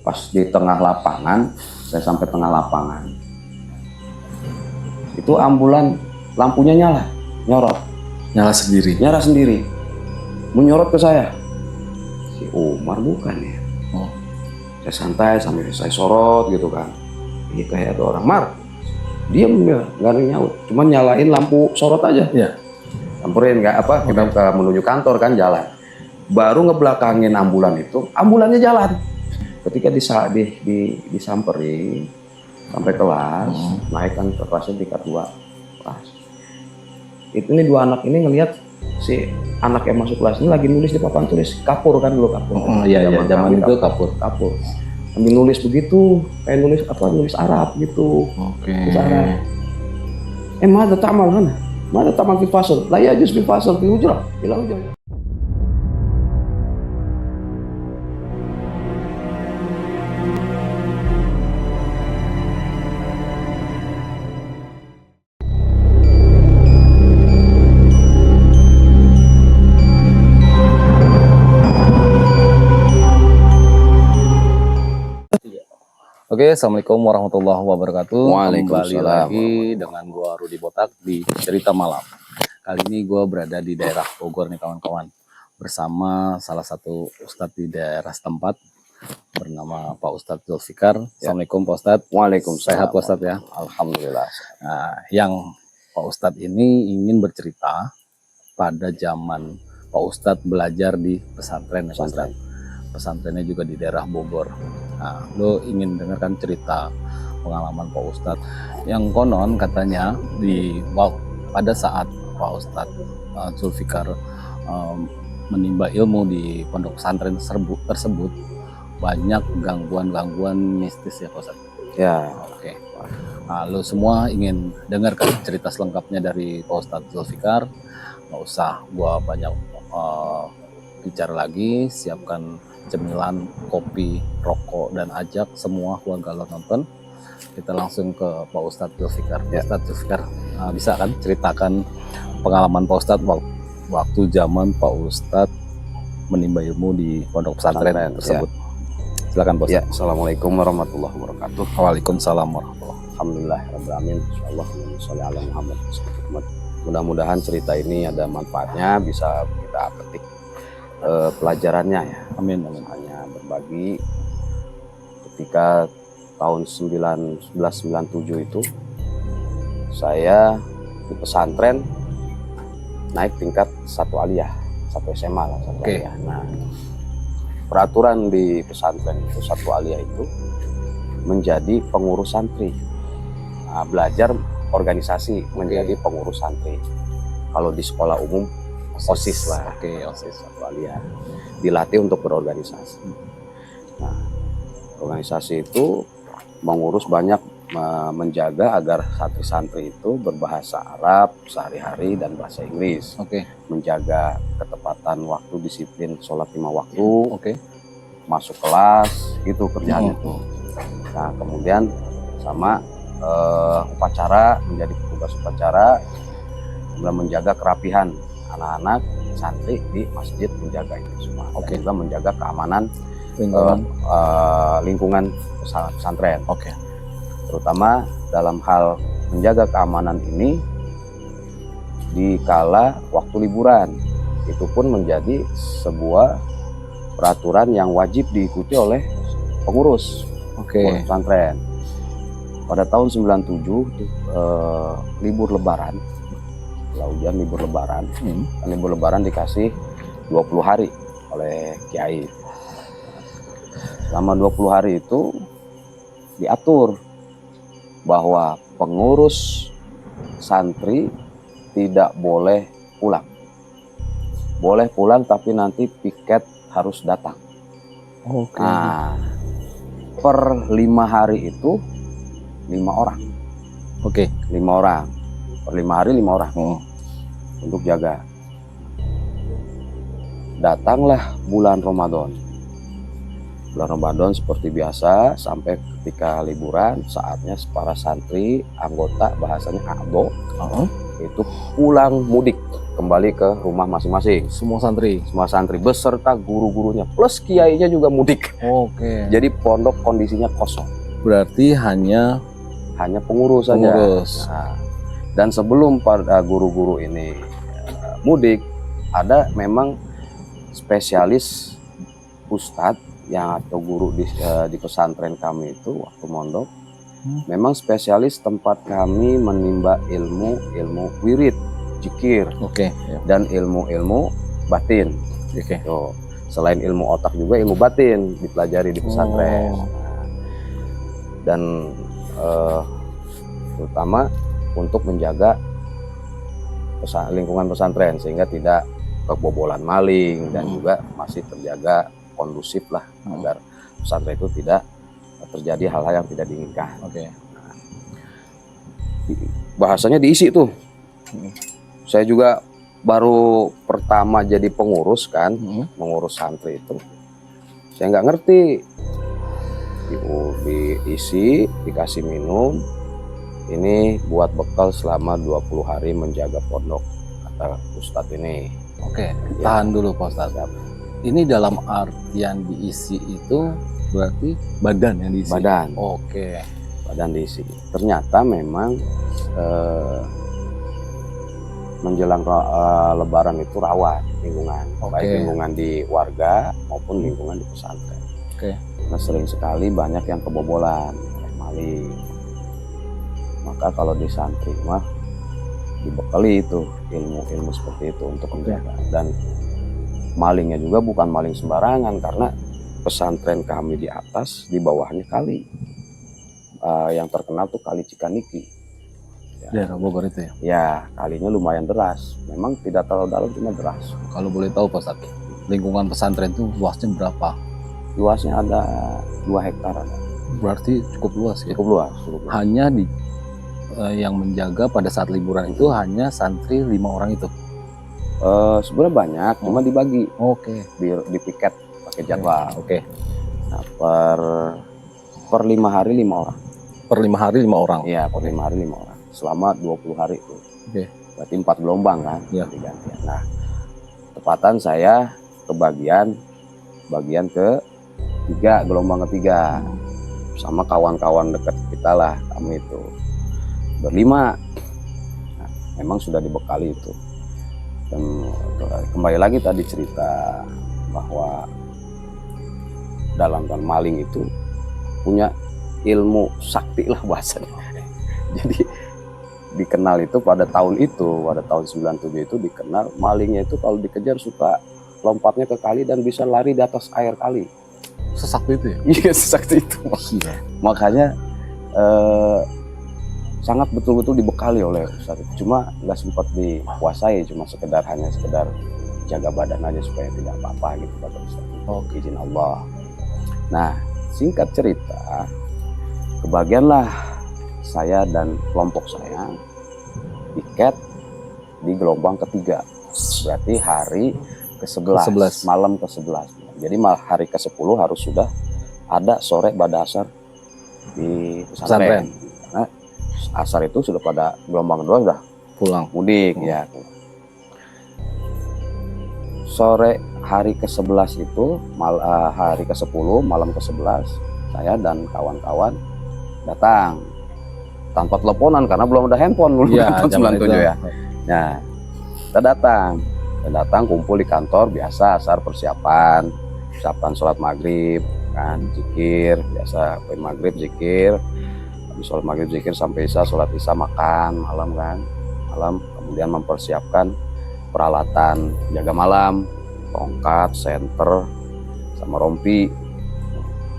Pas di tengah lapangan, saya sampai tengah lapangan, itu ambulan lampunya nyala, nyorot, Nyala sendiri. menyorot ke saya. Si Umar bukan ya? Oh. Saya santai sambil saya sorot gitu kan. Ini kayak ada orang, Mar, diem ya, nggak ada nyaut, cuman nyalain lampu sorot aja. Ya. Samperin nggak apa, kita ke menuju kantor kan, jalan. Baru ngebelakangin ambulan itu, ambulannya jalan. Ketika disamperin sampai kelas, naik kan ke kelasnya tingkat 2 kelas. Itu nih 2 anak ini ngelihat si anak yang masuk kelas ini lagi nulis di papan tulis, kapur kan dulu kapur. Iya, zaman itu kapur. Sambil nulis begitu, kayak nulis Arab gitu. Oke. Nulis Arab. Mada ta'mal hana? Mada ta'mal fil fasl? La yajuz fil fasl fil hujrah. Bilang aja. Oke, assalamualaikum warahmatullahi wabarakatuh. Waalaikumsalam. Kembali lagi dengan gua Rudi Botak di Cerita Malam. Kali ini gua berada di daerah Bogor nih kawan-kawan, bersama salah satu ustadz di daerah setempat bernama Pak Ustadz Zulfikar. Assalamualaikum Pak Ustadz. Waalaikumsalam. Sehat Pak Ustadz ya? Alhamdulillah. Nah, yang Pak Ustadz ini ingin bercerita pada zaman Pak Ustadz belajar di pesantren. Pesantrennya juga di daerah Bogor. Nah, lo ingin dengarkan cerita pengalaman Pak Ustadz yang konon katanya pada saat Pak Ustadz Zulfikar menimba ilmu di pondok pesantren tersebut banyak gangguan mistis ya Pak Ustadz. Ya. Oke. Nah, lo semua ingin dengarkan cerita selengkapnya dari Pak Ustadz Zulfikar. Nggak usah gua banyak bicara lagi, siapkan cemilan, kopi, rokok, dan ajak semua keluarga lo nonton. Kita langsung ke Pak Ustadz Zulfikar. Ya. Ustadz Zulfikar, bisa kan ceritakan pengalaman Pak Ustadz waktu zaman Pak Ustadz menimba ilmu di pondok pesantren tersebut. Ya. Silakan Pak Ustadz. Ya, assalamualaikum warahmatullahi wabarakatuh. Waalaikumsalam warahmatullahi wabarakatuh. Alhamdulillah, alamin. Insyaallah, sholli ala Muhammad. Mudah-mudahan cerita ini ada manfaatnya, bisa kita petik pelajarannya ya. Amin. Hanya berbagi ketika tahun 1997 itu saya di pesantren naik tingkat 1 aliyah, 1 SMA lah, 1 aliyah. Nah, peraturan di pesantren itu 1 aliyah itu menjadi pengurus santri. Nah, belajar organisasi menjadi pengurus santri. Kalau di sekolah umum OSIS lah. OSIS 1 aliyah. Dilatih untuk berorganisasi. Nah, organisasi itu mengurus banyak, menjaga agar santri-santri itu berbahasa Arab sehari-hari dan bahasa Inggris. Menjaga ketepatan waktu, disiplin sholat 5 waktu. Masuk kelas, gitu kerjaannya tuh. Nah, kemudian sama upacara, menjadi petugas upacara, kemudian menjaga kerapihan anak-anak santri di masjid, menjaga itu semua. Dan juga menjaga keamanan lingkungan pesantren. Terutama dalam hal menjaga keamanan ini di kala waktu liburan, itu pun menjadi sebuah peraturan yang wajib diikuti oleh pengurus pesantren. Pada tahun 97 libur lebaran, ujian libur lebaran, libur lebaran dikasih 20 hari oleh kiai. Selama 20 hari itu diatur bahwa pengurus santri tidak boleh pulang. Boleh pulang tapi nanti piket harus datang. Nah, per 5 hari itu 5 orang. 5 orang. Per 5 hari 5 orang. Untuk jaga. Datanglah bulan Ramadan. Bulan Ramadan seperti biasa, sampai ketika liburan, saatnya para santri, anggota, bahasanya a'dho, itu pulang mudik. kembali ke rumah masing-masing. Semua santri. Semua santri beserta guru-gurunya plus kiainya juga mudik. Oke. Jadi pondok kondisinya kosong. Berarti hanya Pengurus saja. pengurus. Nah, dan sebelum pada guru-guru ini mudik, ada memang spesialis ustadz yang atau guru di pesantren kami itu waktu mondok, memang spesialis tempat kami menimba ilmu wirid, zikir, Oke. Ya. dan ilmu batin. Oke. Tuh, selain ilmu otak juga ilmu batin dipelajari di pesantren. Oh. Dan terutama untuk menjaga lingkungan pesantren sehingga tidak kebobolan maling dan juga masih terjaga kondusif lah agar pesantren itu tidak terjadi hal-hal yang tidak diinginkan. Oke. Bahasanya diisi tuh. Saya juga baru pertama jadi pengurus kan, mengurus santri itu. Saya nggak ngerti. Diisi, dikasih minum. Ini buat bekal selama 20 hari menjaga pondok, kata Ustadz ini. Oke, Ya. tahan dulu Pak Ustadz. Ini dalam artian diisi itu berarti badan yang diisi? Badan. Oke. Badan diisi. Ternyata memang menjelang Lebaran itu rawan lingkungan, baik lingkungan di warga maupun lingkungan di pesantren. Oke. Nah, sering sekali banyak yang kebobolan, maling. Maka kalau di santri mah dibekali itu ilmu-ilmu seperti itu untuk menjaga. Dan malingnya juga bukan maling sembarangan karena pesantren kami di atas, di bawahnya kali. Yang terkenal tuh Kali Cikaniki. Daerah Bogor itu ya? Ya, kalinya lumayan deras. Memang tidak terlalu dalam, cuma deras. Kalau boleh tahu Pak Ustadz, lingkungan pesantren itu luasnya berapa? Luasnya ada 2 hektar. Berarti cukup luas ya? Cukup luas. Hanya yang menjaga pada saat liburan itu hanya santri 5 orang itu? Sebenarnya banyak, cuma dibagi. Oke. Di piket pakai jadwal. Oke. Nah, per 5 hari 5 orang. Per 5 hari 5 orang? Iya, per 5 hari 5 orang. Selama 20 hari itu. Oke. Berarti 4 gelombang kan? Iya. Digantian. Nah, tepatan saya bagian ke-3, gelombang ke-3. Sama kawan-kawan dekat kita lah, kami itu. Berlima. Nah, memang sudah dibekali itu. Dan kembali lagi tadi cerita bahwa dalam maling itu punya ilmu sakti lah bahasanya. Jadi dikenal itu pada tahun 97 itu dikenal malingnya itu kalau dikejar suka lompatnya ke kali dan bisa lari di atas air kali. Sesakti itu ya? Iya, sesakti itu. Makanya sangat betul-betul dibekali oleh Ustadz itu. Cuma nggak sempat dikuasai, cuma sekedar jaga badan aja supaya tidak apa-apa gitu kata Ustadz. Oh, izin Allah. Nah, singkat cerita, kebagianlah saya dan kelompok saya tiket di gelombang ke-3. Berarti hari ke-11, malam ke-11. Jadi hari ke-10 harus sudah ada sore pada asar di pesantren. Nah, asar itu sudah pada gelombang kedua sudah pulang mudik ya. Sore hari ke-11 itu hari ke-10 malam ke-11 saya dan kawan-kawan datang tanpa teleponan karena belum ada handphone dulu ya, tahun 97 ya. Nah, kita datang kumpul di kantor biasa asar persiapan sholat maghrib kan, zikir biasa, maghrib zikir, habis sholat maghrib zikir sampai isya, sholat isya makan malam kan, kemudian mempersiapkan peralatan jaga malam, tongkat, senter, sama rompi.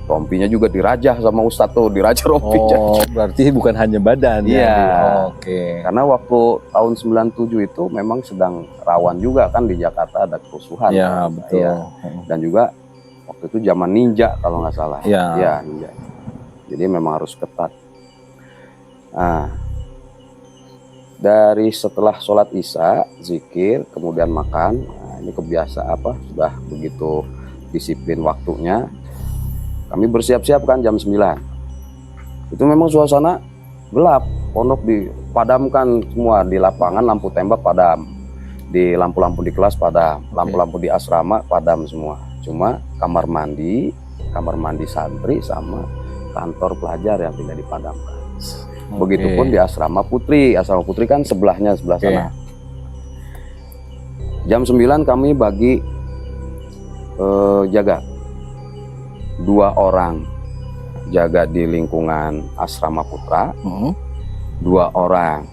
Rompinya juga dirajah sama Ustadz tuh, dirajah rompinya. Oh, berarti bukan hanya badan ya. Oke. Karena waktu tahun 97 itu memang sedang rawan juga kan di Jakarta ada kerusuhan. Ya, betul. Ya. Dan juga waktu itu zaman ninja kalau nggak salah. Ya, ninja. Jadi memang harus ketat. Nah, dari setelah sholat isya, zikir, kemudian makan. Nah, ini kebiasaan sudah begitu disiplin waktunya. Kami bersiap-siap kan jam 9. Itu memang suasana gelap, pondok dipadamkan semua, di lapangan lampu tembak padam. Di lampu-lampu di kelas padam, lampu-lampu di asrama padam semua. Cuma kamar mandi santri sama kantor pelajar yang tidak dipadamkan. Begitupun di asrama putri kan sebelah sana. Jam 9 kami bagi jaga. 2 orang jaga di lingkungan asrama putra, 2 orang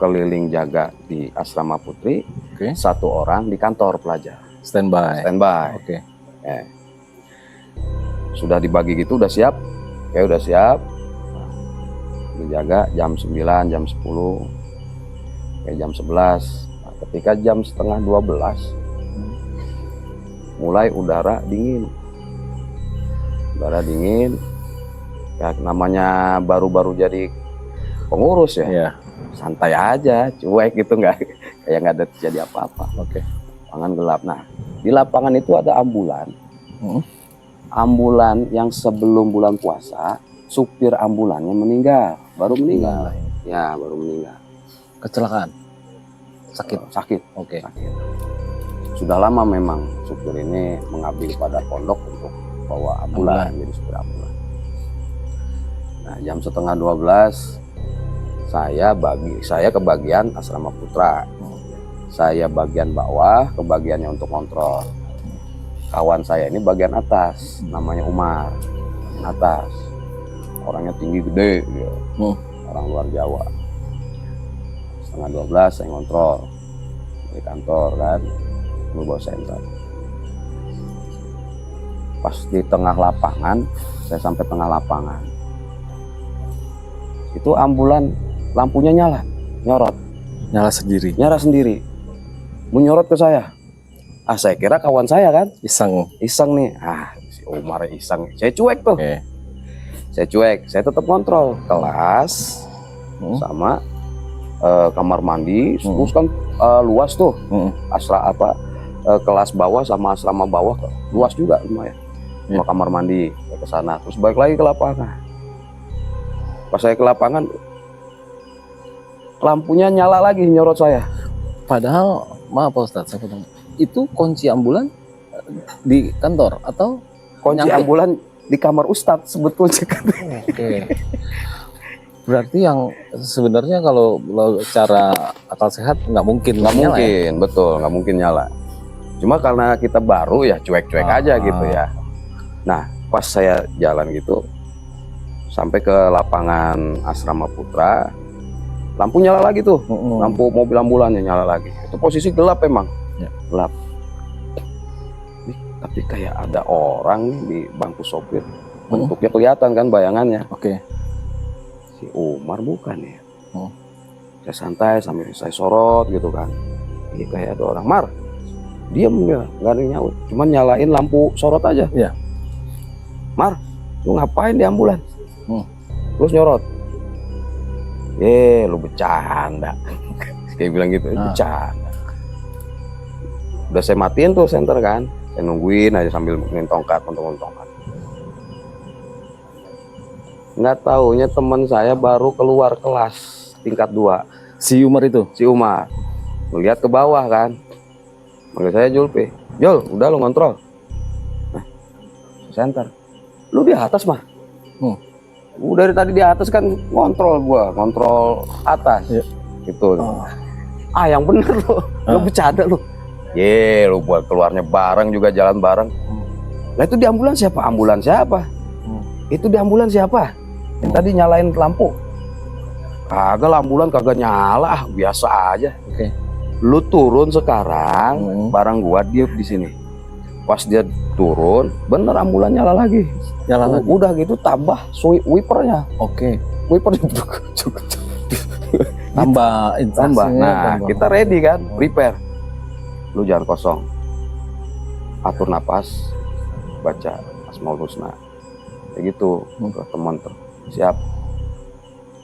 keliling jaga di asrama putri, 1 orang di kantor pelajar. Standby. Sudah dibagi gitu, udah siap. Udah siap. Dijaga jam 9, jam 10, jam 11. Nah, ketika jam setengah 12, mulai udara dingin. Ya, namanya baru-baru jadi pengurus ya. Santai aja, cuek gitu, kayak nggak ada terjadi apa-apa. Lapangan gelap. Nah, di lapangan itu ada ambulan. Ambulan yang sebelum bulan puasa, supir ambulannya baru meninggal. Ya, baru meninggal. Kecelakaan? Sakit? Sakit. Sudah lama memang supir ini mengabdi pada pondok untuk bawa ambulan, jadi supir ambulan. Nah, jam setengah 12 saya kebagian asrama putra. Saya bagian bawah, kebagiannya untuk kontrol. Kawan saya ini bagian atas, namanya Umar. Atas. Orangnya tinggi gede dia. Orang luar Jawa. Setengah 12 saya ngontrol di kantor kan, lu bawa center. Pas di tengah lapangan, saya sampai tengah lapangan. Itu ambulan lampunya nyala, nyala sendiri, menyorot ke saya. Saya kira kawan saya kan, iseng nih. Si Umar iseng, saya cuek tuh. Saya tetap kontrol kelas sama kamar mandi, terus kan luas tuh, kelas bawah sama asrama bawah luas juga lumayan. Kamar mandi ke sana, terus balik lagi ke lapangan. Pas saya ke lapangan, lampunya nyala lagi, nyorot saya. Padahal, maaf Pak Ustadz, saya potong. Itu kunci ambulan di kantor atau kunci ambulan di kamar Ustadz sebetulnya kan. Berarti yang sebenarnya kalau cara akal sehat nggak mungkin ya? Betul, nggak mungkin nyala. Cuma karena kita baru ya cuek-cuek aja gitu ya. Nah, pas saya jalan gitu sampai ke lapangan asrama putra, lampu nyala lagi tuh, lampu mobil ambulannya nyala lagi. Itu posisi gelap emang, gelap. Tapi kayak ada orang nih di bangku sopir, bentuknya kelihatan kan bayangannya. Si Umar bukan ya. Saya santai sambil saya sorot gitu kan. Ini kayak ada orang. Mar, diam ya, nggak ada nyaut, cuman nyalain lampu sorot aja. Mar, lu ngapain di ambulan? Terus nyorot. Lu bercanda. Kayak bilang gitu, bercanda. Udah saya matiin tuh senter kan, saya nungguin aja sambil main tongkat. Nggak taunya teman saya baru keluar kelas tingkat 2. Si Umar itu? Si Umar melihat ke bawah kan, manggil saya Julpi. Jul, udah lu ngontrol? Nah, senter. Lu di atas mah? Dari tadi di atas kan ngontrol atas. Gitu. Yang bener lu bercanda lu. Lu buat keluarnya bareng juga, jalan bareng. Lah itu di ambulan siapa? Itu di ambulan siapa? Yang tadi nyalain lampu. Kagak, ambulan kagak nyala, biasa aja. Lu turun sekarang, barang gua dia di sini. Pas dia turun, bener ambulan nyala lagi. Udah gitu tambah wipernya. Wipernya tambah. Nah, kita ready kan, prepare. Lu jangan kosong. Atur napas, baca Asmaul Husna. Kayak gitu ke teman siap.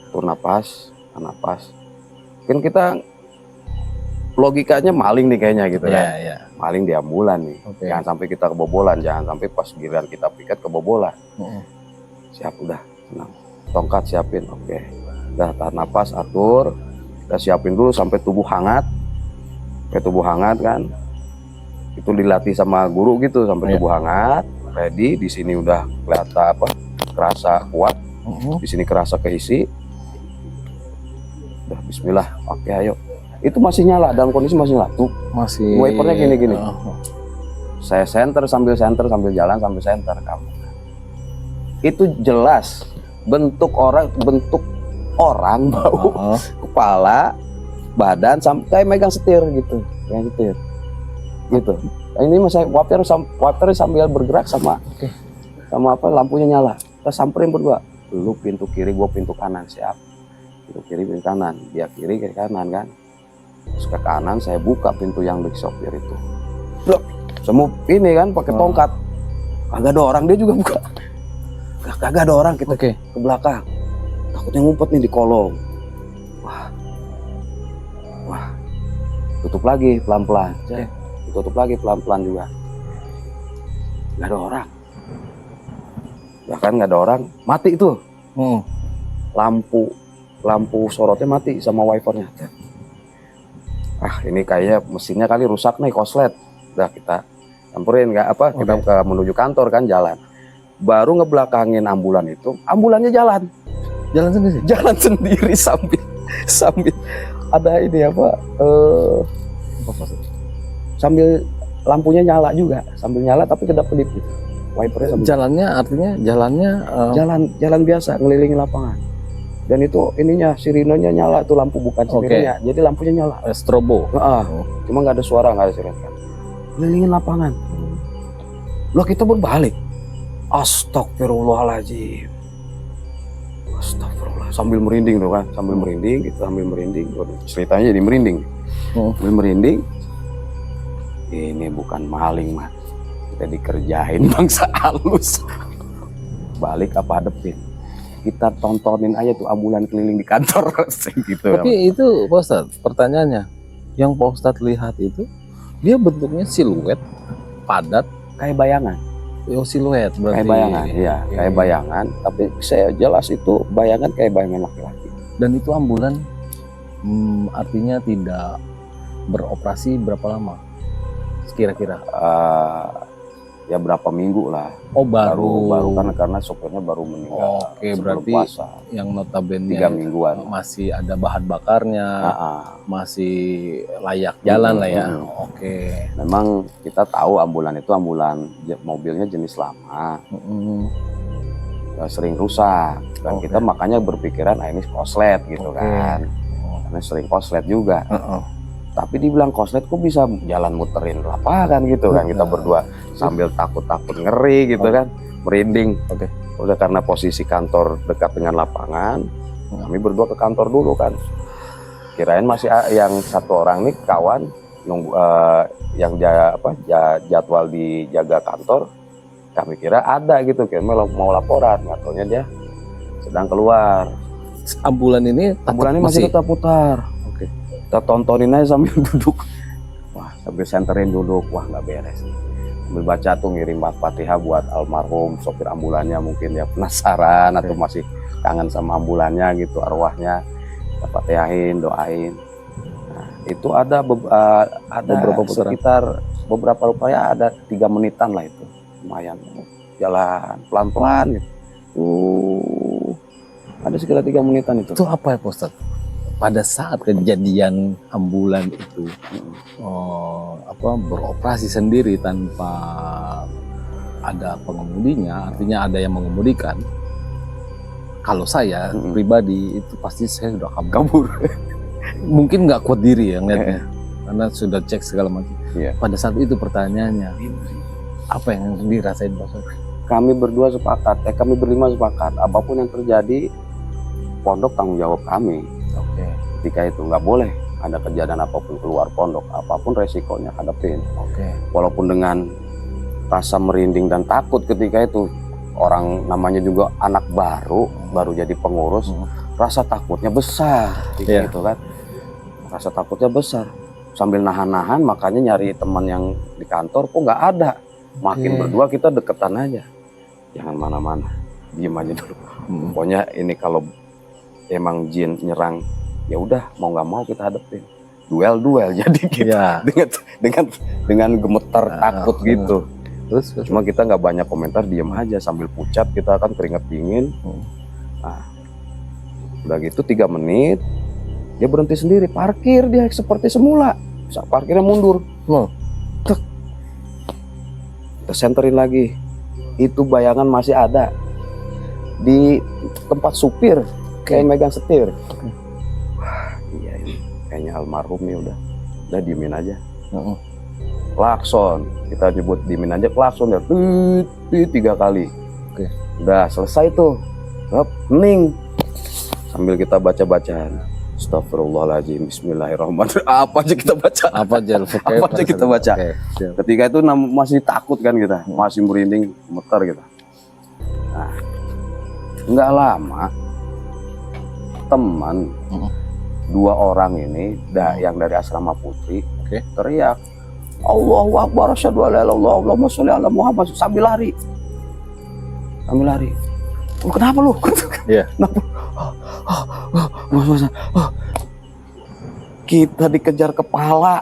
Atur napas. Kan kita logikanya maling nih kayaknya gitu kan. Maling di ambulan nih. Jangan sampai kita kebobolan, jangan sampai pas giliran kita piket kebobolan. Siap, udah tenang. Tongkat siapin, udah tahan napas, atur. Kita siapin dulu sampai tubuh hangat. Pakai tubuh hangat kan. Itu dilatih sama guru gitu sampai tubuh hangat, ready. Di sini udah kelihatan apa? Kerasa kuat. Di sini kerasa keisi. Udah bismillah, oke ayo. Itu masih nyala, dalam kondisi masih nyala. Tuh, Masih wipernya gini-gini. Saya center sambil jalan sambil center kamu. Itu jelas bentuk orang bau kepala, badan sampai megang setir gitu. Megang setir. Gitu. Ini masih wiper sambil bergerak sama apa lampunya nyala. Kita samperin berdua. Lu pintu kiri, gua pintu kanan, siap. Pintu kiri, pintu kanan, dia kiri ke kanan kan. Terus ke kanan saya buka pintu yang di sopir itu. Loh, semua ini kan pakai tongkat. Kagak ada orang, dia juga buka. Kagak ada orang, kita ke belakang. Takutnya ngumpet nih di kolong. Wah. Tutup lagi pelan-pelan. Tutup lagi pelan-pelan juga. Nggak ada orang. Bahkan nggak ada orang, mati itu. Lampu sorotnya mati sama wipernya. Ini kayaknya mesinnya kali rusak nih, koslet. Udah kita samperin kita menuju kantor kan, jalan. Baru ngebelakangin ambulan itu, ambulannya jalan sendiri sambil ada ini sambil lampunya nyala juga, sambil nyala tapi kedap-kedip gitu. Wipernya sambil jalan biasa ngelilingin lapangan. Dan itu ininya sirinenya nyala tuh, lampu bukan sirinenya. Jadi lampunya nyala. Strobo. Cuma nggak ada suara, nggak ada sirene kan. Ngelilingin lapangan. Loh, kita berbalik. Astagfirullahaladzim. Astagfirullah. Sambil merinding tuh kan, sambil merinding. Ceritanya jadi merinding. Sambil merinding. Ini bukan maling, Mas. Kita dikerjain bangsa halus. Balik apa hadepin? Kita tontonin aja tuh ambulan keliling di kantor gitu. Tapi itu Pak Ustadz, pertanyaannya, yang Pak Ustadz lihat itu dia bentuknya siluet padat kayak bayangan. Siluet berarti. Kayak bayangan, iya, kayak bayangan. Tapi saya jelas itu bayangan kayak bayangan laki-laki. Dan itu ambulan artinya tidak beroperasi berapa lama? Kira-kira? Ya berapa minggu lah. Baru karena sopirnya baru meninggal. Berarti puasa. Yang notabene 3 mingguan masih ada bahan bakarnya, masih layak jalan lah ya. Memang kita tahu ambulan mobilnya jenis lama, sering rusak dan kita makanya berpikiran ini koslet gitu kan, karena sering koslet juga. Tapi dibilang koslet kok bisa jalan muterin lapangan gitu kan, kita berdua sambil takut-takut ngeri gitu kan, merinding. Udah karena posisi kantor dekat dengan lapangan, kami berdua ke kantor dulu kan. Kirain masih yang satu orang nih kawan nunggu yang jadwal dijaga kantor, kami kira ada gitu, kira mau laporan, nggak taunya dia sedang keluar. Ambulan ini masih tetap putar. Kita tontonin aja sambil duduk. Wah, sambil senterin duduk. Wah, nggak beres nih. Sambil baca tuh ngirim Fatihah buat almarhum sopir ambulannya, mungkin ya penasaran atau masih kangen sama ambulannya gitu, arwahnya. Kita Fatihahin, doain. Nah, itu ada beberapa sekitar beberapa upaya, ada 3 menitan lah itu. Lumayan. Jalan pelan-pelan gitu. Ada sekitar 3 menitan itu. Itu apa ya Pak Ustadz? Pada saat kejadian ambulan itu beroperasi sendiri tanpa ada pengemudinya, artinya ada yang mengemudikan. Kalau saya pribadi itu pasti saya sudah kabur. Mungkin nggak kuat diri ya ngeliatnya, karena sudah cek segala macam. Pada saat itu pertanyaannya, apa yang dirasain Pak Ustadz? Kami berdua sepakat, kami berlima sepakat, apapun yang terjadi, pondok tanggung jawab kami. Ketika itu nggak boleh ada kejadian apapun keluar pondok, apapun resikonya hadapin. Walaupun dengan rasa merinding dan takut ketika itu, orang namanya juga anak baru jadi pengurus, rasa takutnya besar gitu kan. Rasa takutnya besar. Sambil nahan-nahan, makanya nyari teman yang di kantor kok nggak ada. Makin berdua kita deketan aja. Jangan mana-mana, diem aja dulu. Pokoknya ini kalau emang jin nyerang, ya udah mau nggak mau kita hadepin. duel jadi kita Iya. dengan gemetar takut gitu. Terus Cuma kita nggak banyak komentar, diem aja sambil pucat, kita kan keringat dingin. Nah, udah gitu 3 menit dia berhenti sendiri, parkir dia seperti semula, parkirnya mundur. Tek. Kita senterin lagi, itu bayangan masih ada di tempat supir kayak megang setir. Wah, iya ini kayaknya almarhum nih, udah diemin aja. Klakson, kita nyebut diemin aja, klakson ya, 3 kali. Udah selesai tuh, hening. Sambil kita baca-bacaan, Astagfirullahaladzim, Bismillahirrahmanirrahim. Apa aja kita baca? Apa aja kita baca. Ketika itu masih takut kan kita, masih merinding, gemetar kita. Nah, nggak lama teman 2 orang ini yang dari asrama Putri teriak, Allahu Akbar, asyhadu an la ilaha illallah, Allahumma sholli ala Muhammad, sambil lari. Lu kenapa lu? Iya. Kenapa? Kita dikejar kepala.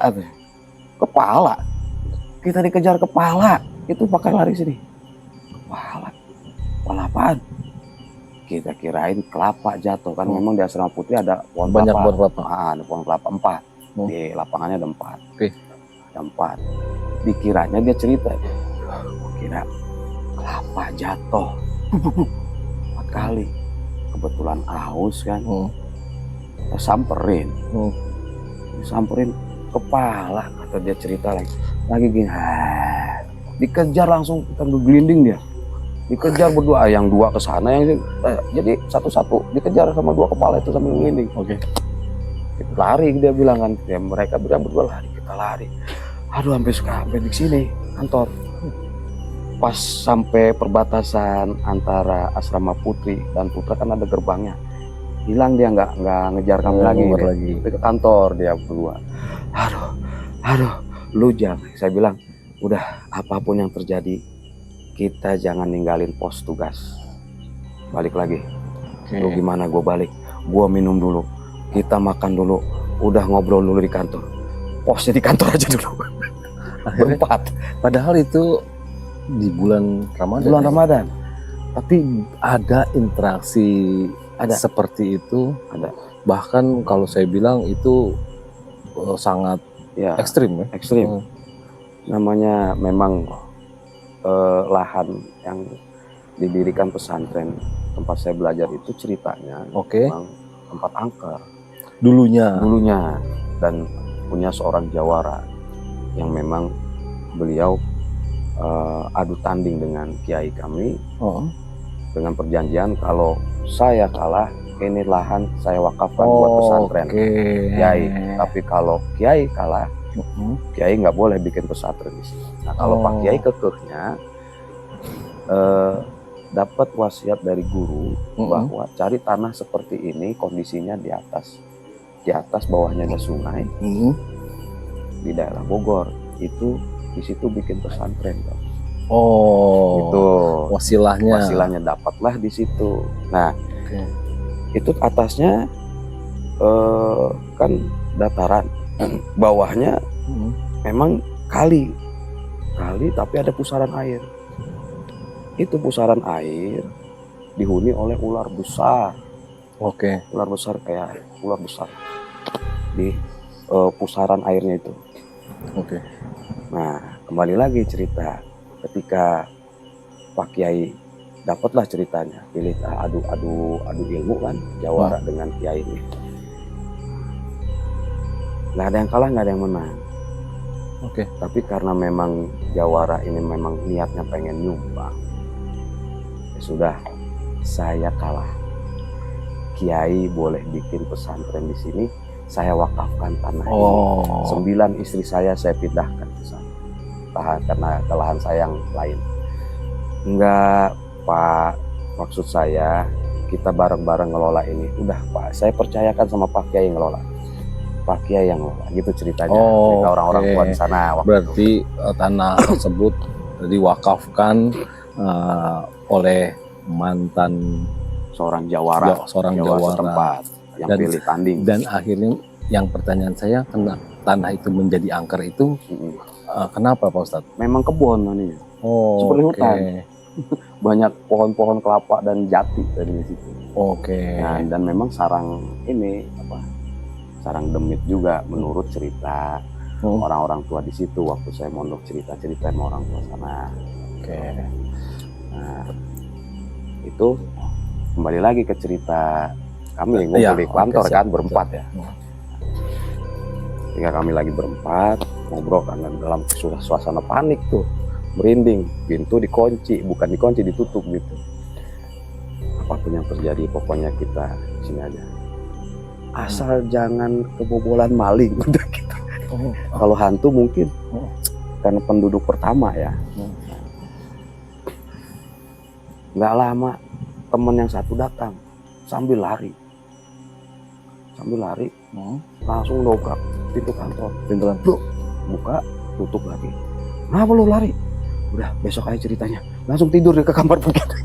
Kita dikejar kepala. Itu pakai lari sini. Kepala apaan? Kita kirain kelapa jatuh kan. Memang di asrama Putri ada pohon Banyak kelapa. pohon kelapa. Ada pohon kelapa 4. Di lapangannya ada 4. Ada 4. Dikiranya dia cerita. Gua kira kelapa jatuh 4 kali. Kebetulan haus kan. Kita samperin. Samperin kepala, kata dia cerita lagi gini. Dikejar langsung, kita gelinding dia. Dikejar berdua, yang 2 ke sana, jadi satu-satu dikejar sama 2 kepala itu sambil gelinding. Kita lari, dia bilang kan, ya, mereka berdua lari, kita lari. Aduh, sampai di sini kantor. Pas sampai perbatasan antara asrama Putri dan Putra kan ada gerbangnya. Hilang dia, nggak ngejar kami lagi. Ke kantor dia berdua. Aduh, lu jangan. Saya bilang, udah apapun yang terjadi, kita jangan ninggalin pos tugas. Balik lagi. Lu gimana? Gue balik. Gue minum dulu. Kita makan dulu. Udah ngobrol dulu di kantor. Posnya di kantor aja dulu. Berempat. Padahal itu di bulan Ramadan. Bulan Ramadan. Tapi ada interaksi seperti itu. Ada. Bahkan kalau saya bilang itu sangat ekstrim ya. Ekstrim. Namanya memang lahan yang didirikan pesantren tempat saya belajar itu ceritanya memang tempat angker dulunya dan punya seorang jawara yang memang beliau adu tanding dengan kiai kami dengan perjanjian kalau saya kalah ini lahan saya wakafkan buat pesantren kiai, tapi kalau kiai kalah kiai nggak boleh bikin pesantren di sini. Nah kalau Pak Kiai kekehnya dapat wasiat dari guru bahwa cari tanah seperti ini, kondisinya di atas bawahnya ada sungai di daerah Bogor, itu di situ bikin pesantren. Itu wasilahnya dapatlah di situ. Nah itu atasnya kan dataran, bawahnya memang kali tapi ada pusaran air. Itu pusaran air dihuni oleh ular besar. Ular besar kayak ular besar di pusaran airnya itu. Nah kembali lagi cerita ketika Pak Kiai dapatlah ceritanya, pilih adu ilmu kan, jawara dengan Kiai ini. Nggak ada yang kalah, nggak ada yang menang. Tapi karena memang jawara ini memang niatnya pengen nyumbang, ya sudah, saya kalah. Kiai boleh bikin pesantren di sini, saya wakafkan tanah ini. 9 istri saya pindahkan ke sana. Karena kelahan saya yang lain. Enggak, Pak, maksud saya kita bareng-bareng ngelola ini. Udah Pak, saya percayakan sama Pak Kiai ngelola. Pak Kiai yang ngelola, gitu ceritanya. Cerita orang-orang tua di sana. Berarti tanah tersebut diwakafkan oleh mantan seorang jawara setempat yang pilih tanding. Dan akhirnya yang pertanyaan saya, tanah itu menjadi angker itu kenapa Pak Ustadz? Memang kebun ini, Oh, seperti oke. hutan. Banyak pohon-pohon kelapa dan jati dari situ. Oke. Nah, dan memang sarang ini sarang demit juga menurut cerita orang-orang tua di situ waktu saya mondok, cerita sama orang tua sana. Oke. Nah, itu kembali lagi ke cerita kami ngumpul di kantor siap, kan berempat siap. ya. Ketika kami lagi berempat ngobrol kan dalam suasana panik tuh, merinding, pintu dikunci, bukan dikunci, ditutup gitu. Apapun yang terjadi pokoknya kita sini aja. Asal jangan kebobolan maling udah gitu. Kalau hantu mungkin karena penduduk pertama ya. Nggak lama teman yang satu datang sambil lari langsung dobrak pintu kantor, buka tutup lagi. Kenapa lu lari? Udah besok aja ceritanya, langsung tidur ke kamar begitu.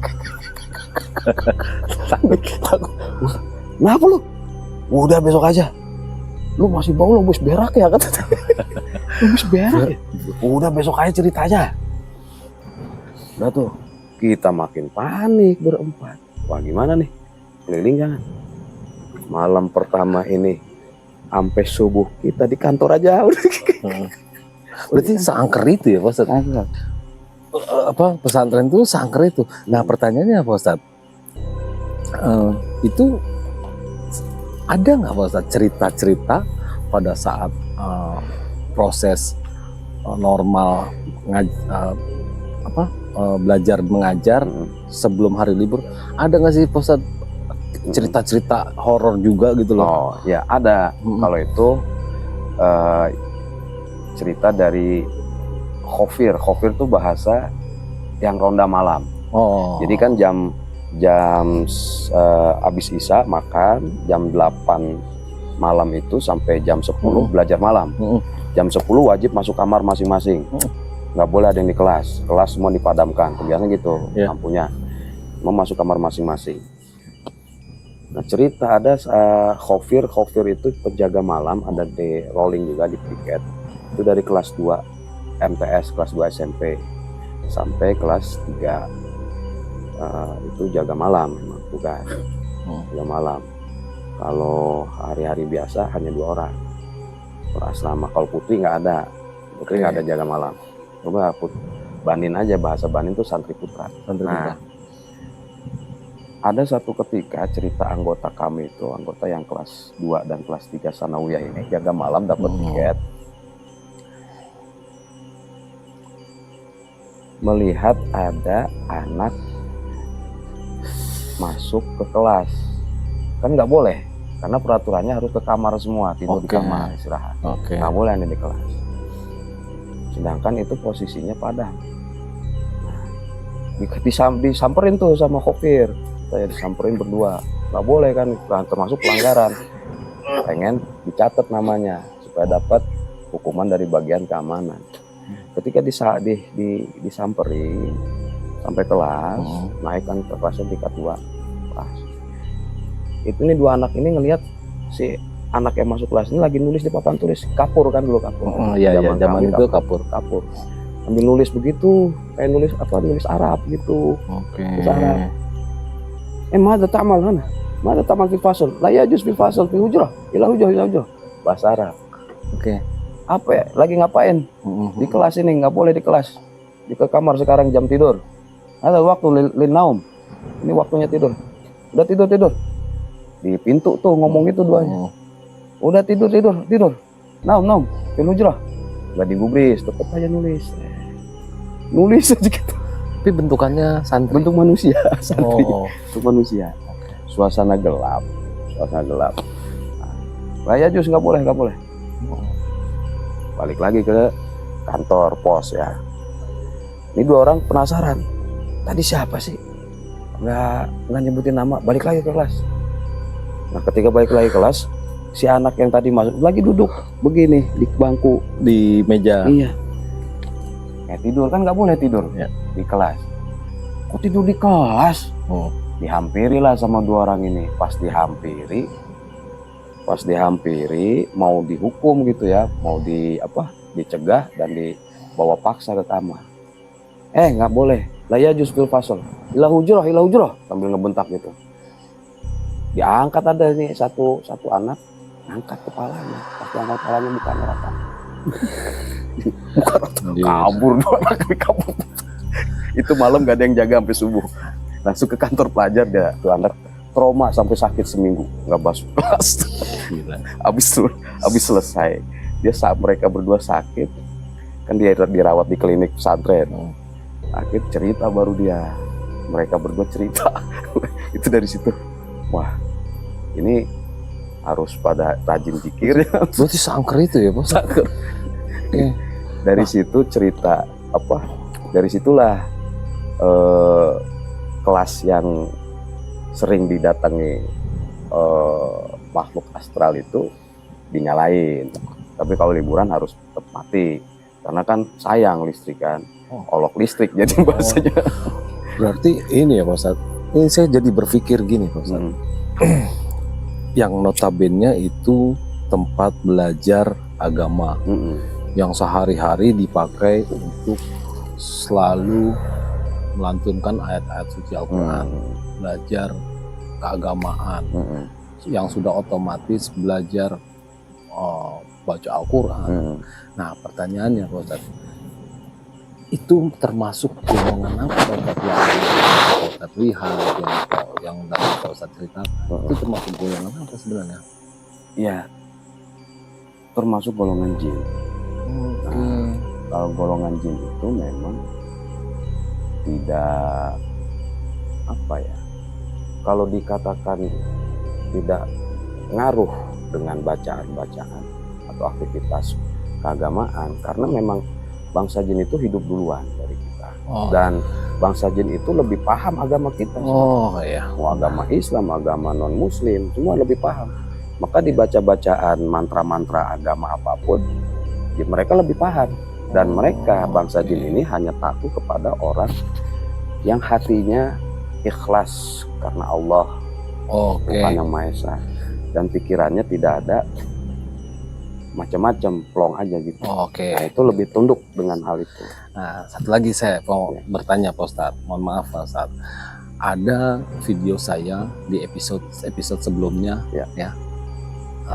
Kenapa lu? Udah besok aja. Lu masih bau, lu habis berak ya kata. Lu habis berak ya? Udah besok aja ceritanya. Udah tuh kita makin panik berempat. Wah gimana nih? Keliling jangan. Malam pertama ini sampai subuh kita di kantor aja udah. Berarti seangker itu ya Pak Ustadz? Pesantren itu seangker itu. Nah pertanyaannya Pak Ustadz, itu ada nggak Pak Ustadz cerita-cerita pada saat proses normal belajar mengajar sebelum hari libur, ada nggak sih Pak Ustadz cerita-cerita horor juga gitu loh? Oh ya ada. Kalau itu cerita dari khofir. Khofir tuh bahasa yang ronda malam. Oh. Jadi kan jam abis isya makan, jam 8 malam itu sampai jam 10 belajar malam. Jam 10 wajib masuk kamar masing-masing. Nggak boleh ada yang di kelas. Kelas semua dipadamkan. Kebiasaan gitu lampunya. Mau masuk kamar masing-masing. Nah cerita ada khofir itu penjaga malam, ada di rolling juga di piket. Itu dari kelas 2 MTS, kelas 2 SMP sampai kelas 3 itu jaga malam memang tugas. Jaga malam. Kalau hari-hari biasa hanya 2 orang per asrama. Kalau putri nggak ada, nggak ada jaga malam. Coba Banin aja, bahasa Banin itu santri putra. Nah, ada satu ketika cerita anggota kami itu, anggota yang kelas 2 dan kelas 3 sanawiyah ini jaga malam dapat tiket. Melihat ada anak masuk ke kelas. Kan nggak boleh, karena peraturannya harus ke kamar semua, tidur di kamar, istirahat. Nggak boleh ada di kelas. Sedangkan itu posisinya padam. Disamperin tuh sama khofir. Saya disamperin berdua, nggak boleh kan, termasuk pelanggaran. Pengen dicatat namanya supaya dapat hukuman dari bagian keamanan. Ketika disamperin sampai kelas, naikkan ke kelasnya tingkat 2 kelas. Itu nih 2 anak ini ngelihat si anak yang masuk kelas ini lagi nulis di papan tulis, kapur kan dulu kapur. Zaman itu kapur. Ambil nulis begitu, kayak nulis Arab gitu. Nulis Arab. Mada ta'mal hana? Mada ta'mal fil fasl? La yajuz fil fasl fil hujrah. Ila hujrah. Bahasa Arab. Apa ya? Lagi ngapain? Di kelas ini, nggak boleh di kelas. Di ke kamar sekarang jam tidur. Ada waktu lin naum. Ini waktunya tidur. Udah tidur. Di pintu tuh ngomong itu duanya. Udah tidur. Naum. Fil hujrah. Nggak digubris, tetap aja nulis. Nulis aja gitu. Tapi bentukannya santri. Bentuk manusia, santri. Bentuk manusia. Suasana gelap. Raya jus nggak boleh. Balik lagi ke kantor pos ya. Ini 2 orang penasaran. Tadi siapa sih? Nggak nyebutin nama. Balik lagi ke kelas. Nah ketika balik lagi ke kelas, si anak yang tadi masuk lagi duduk begini di bangku, di meja. Iya. Tidur kan nggak boleh tidur di kelas. Kok tidur di kelas? Dihampiri lah sama 2 orang ini. Pas dihampiri, Pas dihampiri mau dihukum gitu ya, mau dicegah dan dibawa paksa ke kamar. Nggak boleh, la yajuz fil fasl, ila hujrah sambil ngebentak gitu. Diangkat, ada nih satu anak, angkat kepalanya, pas diangkat kepalanya bukan rata. Bukan rata, kabur, dua anak kabur. Itu malam gak ada yang jaga sampai subuh, langsung ke kantor pelajar. Dia tuh anak trauma sampai sakit seminggu, nggak basuh kelas. Abis selesai, dia saat mereka berdua sakit, kan dia dirawat di klinik pesantren. Akhir cerita baru dia, mereka berdua cerita. Itu dari situ, wah ini harus pada rajin zikir ya. Berarti seangker itu ya Pak? Seangker. Dari situ cerita dari situlah kelas yang sering didatangi makhluk astral itu dinyalain. Tapi kalau liburan harus tetap mati, karena kan sayang listrik kan, olok listrik jadi bahasanya. Berarti ini ya Pak Ustadz, ini saya jadi berpikir gini Pak Ustadz. Yang notabene itu tempat belajar agama, yang sehari-hari dipakai untuk selalu melantunkan ayat-ayat suci Al-Quran, belajar keagamaan, yang sudah otomatis belajar baca Al-Quran. Nah pertanyaannya Pak Ustadz, itu termasuk golongan apa Pak Ustadz, yang Pak Ustadz lihat, yang dari Pak Ustadz cerita, itu termasuk golongan apa sebenarnya? Iya, termasuk golongan jin. Nah, kalau golongan jin itu memang tidak kalau dikatakan tidak ngaruh dengan bacaan-bacaan atau aktivitas keagamaan, karena memang bangsa jin itu hidup duluan dari kita. Dan bangsa jin itu lebih paham agama kita. Mau agama Islam, agama non Muslim, semua lebih paham. Maka dibaca bacaan mantra-mantra agama apapun, ya mereka lebih paham. Dan mereka bangsa jin ini hanya takut kepada orang yang hatinya ikhlas karena Allah, bukan yang Maha Esa, dan pikirannya tidak ada macam-macam, plong aja gitu. Nah, itu lebih tunduk dengan hal itu. Nah, satu lagi saya mau bertanya Pak Ustadz, mohon maaf Pak Ustadz, ada video saya di episode sebelumnya, ya,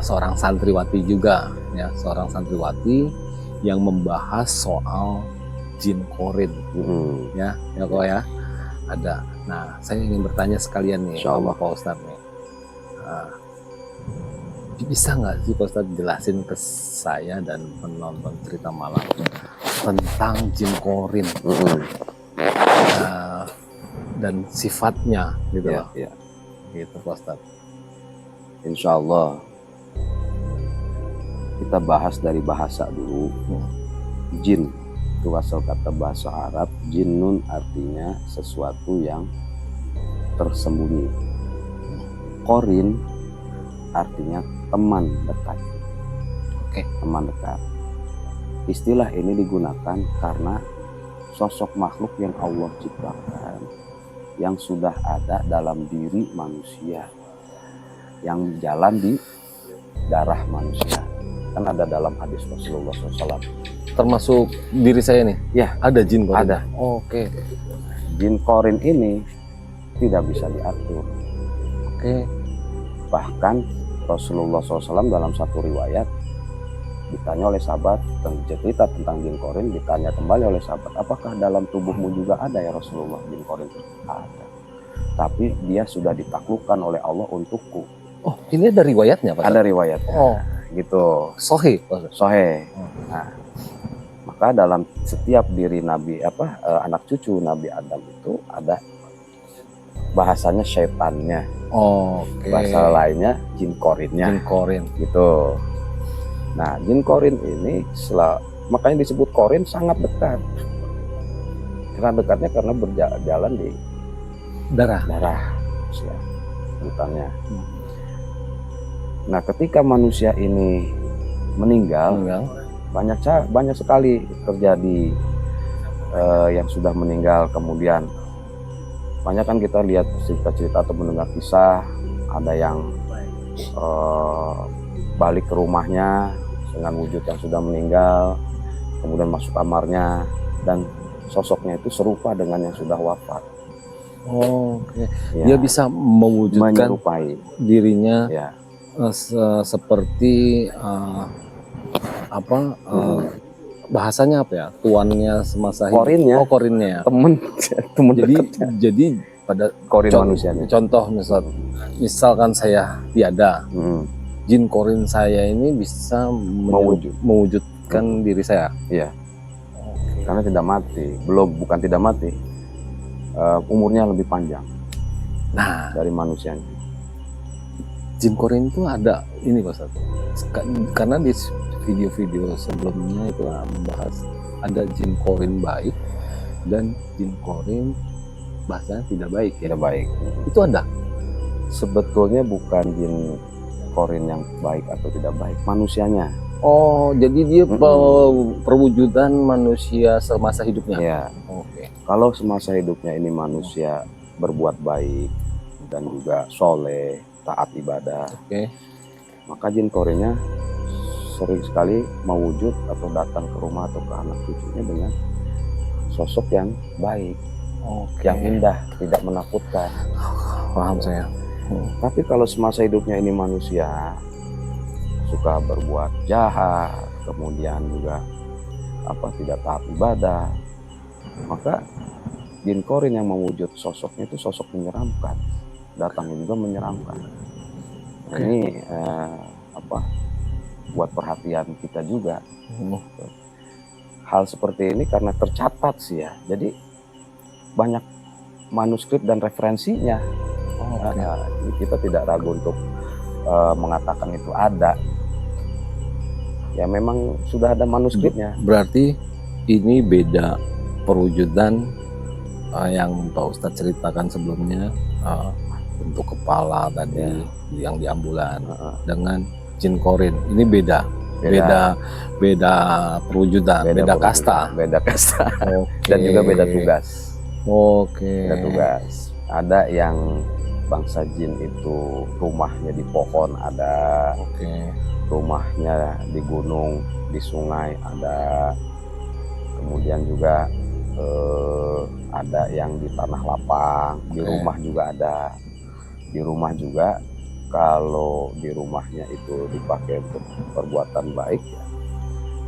seorang santriwati juga, ya, seorang santriwati yang membahas soal jin korin, ya kok ya, ada. Nah, saya ingin bertanya sekalian nih, sama Pak Ustadz nih. Bisa nggak sih Pak Ustadz jelasin ke saya dan penonton cerita malam tentang jin korin dan sifatnya gitu loh. Gitu Pak Ustadz. Insya Allah kita bahas dari bahasa dulu. Jin itu asal kata bahasa Arab, jinnun artinya sesuatu yang tersembunyi. Korin artinya teman dekat. Teman dekat. Istilah ini digunakan karena sosok makhluk yang Allah ciptakan, yang sudah ada dalam diri manusia, yang jalan di darah manusia. Kan ada dalam hadis Rasulullah SAW. Termasuk diri saya nih? Ya, ada jin korin? Ada. Jin korin ini tidak bisa diatur. Bahkan Rasulullah SAW dalam satu riwayat ditanya oleh sahabat cerita tentang jin korin, ditanya kembali oleh sahabat, apakah dalam tubuhmu juga ada ya Rasulullah jin korin? Ada. Tapi dia sudah ditaklukkan oleh Allah untukku. Ini ada riwayatnya Pak? Ada riwayatnya. Gitu. Sahih. Nah, maka dalam setiap diri Nabi anak cucu Nabi Adam itu ada bahasanya syaitannya. Bahasa lainnya jin korinnya. Jin korin. Gitu. Nah, jin korin ini makanya disebut korin, sangat dekat. Sangat dekatnya karena berjalan di darah sebutannya. Nah, ketika manusia ini meninggal, banyak sekali terjadi yang sudah meninggal. Kemudian banyak kan kita lihat cerita-cerita atau mendengar kisah, ada yang balik ke rumahnya dengan wujud yang sudah meninggal, kemudian masuk kamarnya, dan sosoknya itu serupa dengan yang sudah wafat. Oke. Ya, Dia bisa mewujudkan menyerupai. dirinya Ya, seperti bahasanya apa ya? Tuannya semasa hidup. Korinnya. Oh, korinnya. temen dekatnya. Jadi pada Korin manusianya. contoh misalkan saya tiada, jin korin saya ini bisa mewujudkan diri saya. Iya. Karena tidak mati, bukan tidak mati, umurnya lebih panjang Nah, dari manusianya. jin korin itu ada ini Pak Ustadz. Karena di video-video sebelumnya itu membahas ada jin korin baik dan jin korin bahasanya tidak baik. Tidak baik. Itu ada. Sebetulnya bukan jin korin yang baik atau tidak baik, manusianya. Oh, jadi dia perwujudan manusia semasa hidupnya. Ya. Oke. Kalau semasa hidupnya ini manusia berbuat baik dan juga soleh, taat ibadah, maka jin korinnya sering sekali mewujud atau datang ke rumah atau ke anak cucunya dengan sosok yang baik, yang indah, tidak menakutkan. Paham saya. Tapi kalau semasa hidupnya ini manusia suka berbuat jahat, kemudian juga tidak taat ibadah, maka jin korin yang mewujud sosoknya itu sosok menyeramkan, datangnya juga menyeramkan. Nah, ini buat perhatian kita juga. Hal seperti ini karena tercatat sih ya, jadi banyak manuskrip dan referensinya. Kita tidak ragu untuk mengatakan itu ada. Ya memang sudah ada manuskripnya. Berarti ini beda perwujudan yang Pak Ustadz ceritakan sebelumnya, bentuk kepala tadi yang di ambulan perwujudan jin korin. Ini beda perwujudan, beda kasta. Dan juga beda tugas. Beda tugas. Ada yang bangsa jin itu rumahnya di pohon ada, rumahnya di gunung, di sungai ada, kemudian juga ada yang di tanah lapang, di rumah juga ada. Di rumah juga, kalau di rumahnya itu dipakai untuk perbuatan baik,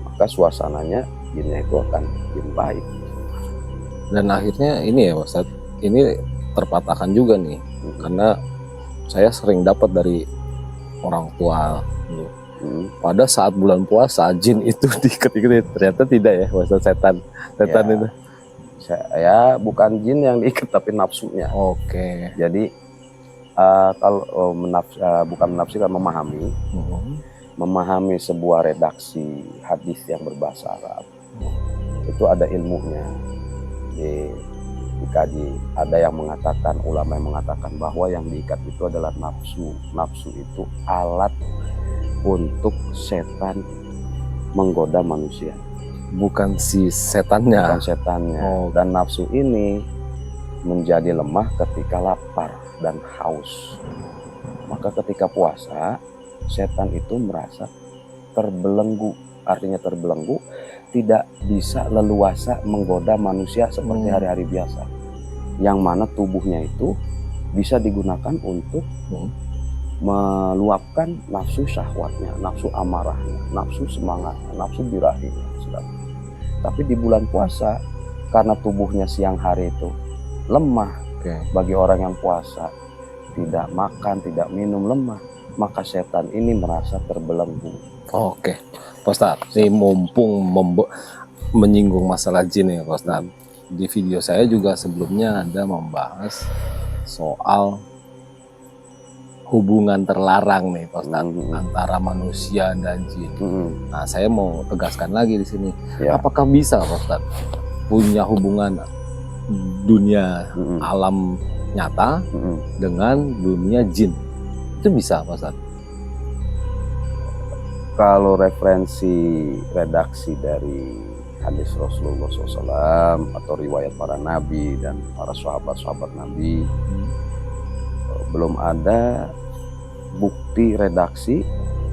maka suasananya jinnya itu akan jin baik. Dan akhirnya ini ya Ustaz, ini terpatahkan juga nih, karena saya sering dapat dari orang tua pada saat bulan puasa jin itu diikat-ikat, ternyata tidak ya Ustaz, setan itu. Ya bukan jin yang diikat tapi nafsunya. Jadi kalau bukan menafsirkan, memahami sebuah redaksi hadis yang berbahasa Arab, itu ada ilmunya, dikaji. Ada yang mengatakan, ulama yang mengatakan bahwa yang diikat itu adalah nafsu. Nafsu itu alat untuk setan menggoda manusia, bukan si setannya. Dan nafsu ini menjadi lemah ketika lapar dan haus. Maka ketika puasa, setan itu merasa terbelenggu. Artinya terbelenggu, tidak bisa leluasa menggoda manusia seperti hari-hari biasa. Yang mana tubuhnya itu bisa digunakan untuk meluapkan nafsu syahwatnya, nafsu amarahnya, nafsu semangatnya, nafsu birahinya. Tapi di bulan puasa, karena tubuhnya siang hari itu lemah, bagi orang yang puasa, tidak makan, tidak minum, lemah, maka setan ini merasa terbelenggu. Pak Ustadz, ini mumpung menyinggung masalah jin ya Pak Ustadz, di video saya juga sebelumnya ada membahas soal hubungan terlarang nih Pak Ustadz, antara manusia dan jin. Nah, saya mau tegaskan lagi di sini, apakah bisa Pak Ustadz punya hubungan dunia alam nyata dengan dunia jin? Itu bisa Pak Ustadz? Kalau referensi redaksi dari hadis Rasulullah SAW atau riwayat para nabi dan para sahabat-sahabat nabi, belum ada bukti redaksi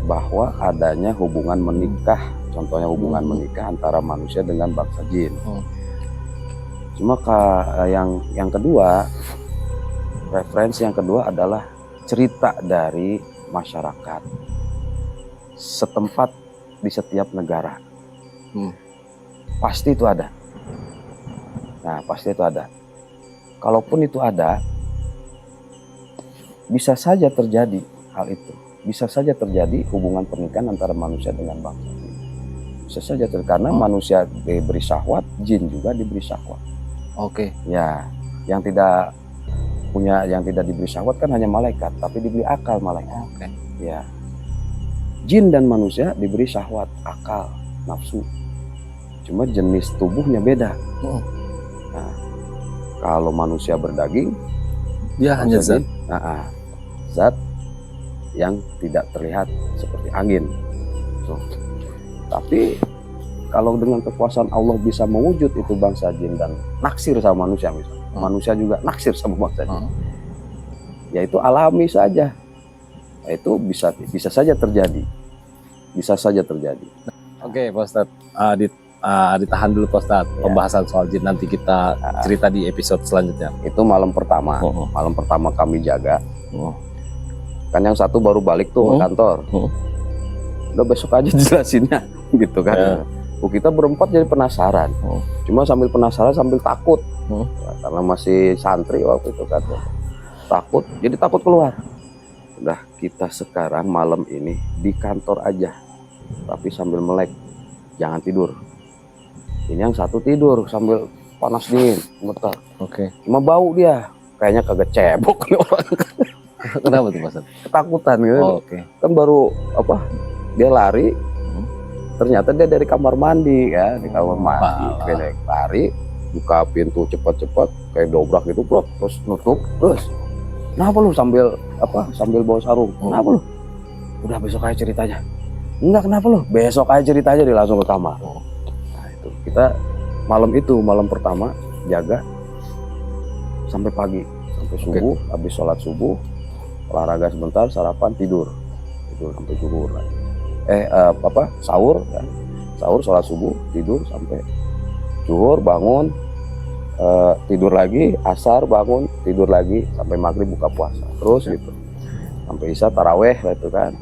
bahwa adanya hubungan menikah, contohnya hubungan menikah antara manusia dengan bangsa jin. Cuma yang kedua, referensi yang kedua adalah cerita dari masyarakat setempat di setiap negara. Pasti itu ada. Nah, pasti itu ada. Kalaupun itu ada, bisa saja terjadi hal itu. Bisa saja terjadi hubungan pernikahan antara manusia dengan bangsa jin. Bisa saja terjadi karena manusia diberi syahwat, jin juga diberi syahwat. Oke. Ya, yang tidak diberi syahwat kan hanya malaikat, tapi diberi akal malaikat. Oke. Ya. Jin dan manusia diberi syahwat, akal, nafsu. Cuma jenis tubuhnya beda. Nah, kalau manusia berdaging, Dia hanya zat. Zat yang tidak terlihat seperti angin. Tapi kalau dengan kekuasaan Allah bisa mewujud itu bangsa jin dan naksir sama manusia, misalnya. Manusia juga naksir sama bangsa jin. Ya itu alami saja. Itu bisa saja terjadi. Bisa saja terjadi. Oke, Pak Ustadz. Ditahan dulu Pak Ustadz. Pembahasan soal jin nanti kita cerita di episode selanjutnya. Itu malam pertama. Malam pertama kami jaga. Kan yang satu baru balik tuh ke kantor. Udah besok aja jelasinnya gitu kan. Kita berempat jadi penasaran. Cuma sambil penasaran sambil takut. Ya, karena masih santri waktu itu kan. Takut, jadi takut keluar. Udah, kita sekarang malam ini di kantor aja. Tapi sambil melek. Jangan tidur. Ini yang satu tidur sambil panas dingin, gemetar. Oke. Cuma bau dia. Kayaknya kagak cebok nih orang. Kenapa tuh Pak Ustadz? Ketakutan gitu. Oke. Kan baru dia lari. Ternyata dia dari kamar mandi ya, di kamar mandi. Dia lari, buka pintu cepat-cepat kayak dobrak gitu, bro. Terus nutup, terus. Kenapa lu sambil bawa sarung? Kenapa lu? Udah besok aja ceritanya. Enggak, kenapa lu? Besok aja ceritanya, dia langsung ke kamar. Nah, itu kita malam pertama jaga sampai pagi, sampai subuh. Habis sholat subuh, olahraga sebentar, sarapan, tidur sampai zuhur lagi. Sahur kan, sahur, sholat subuh, tidur sampai zuhur, bangun, tidur lagi, asar, bangun, tidur lagi sampai maghrib buka puasa, terus gitu sampai isya taraweh gitu kan.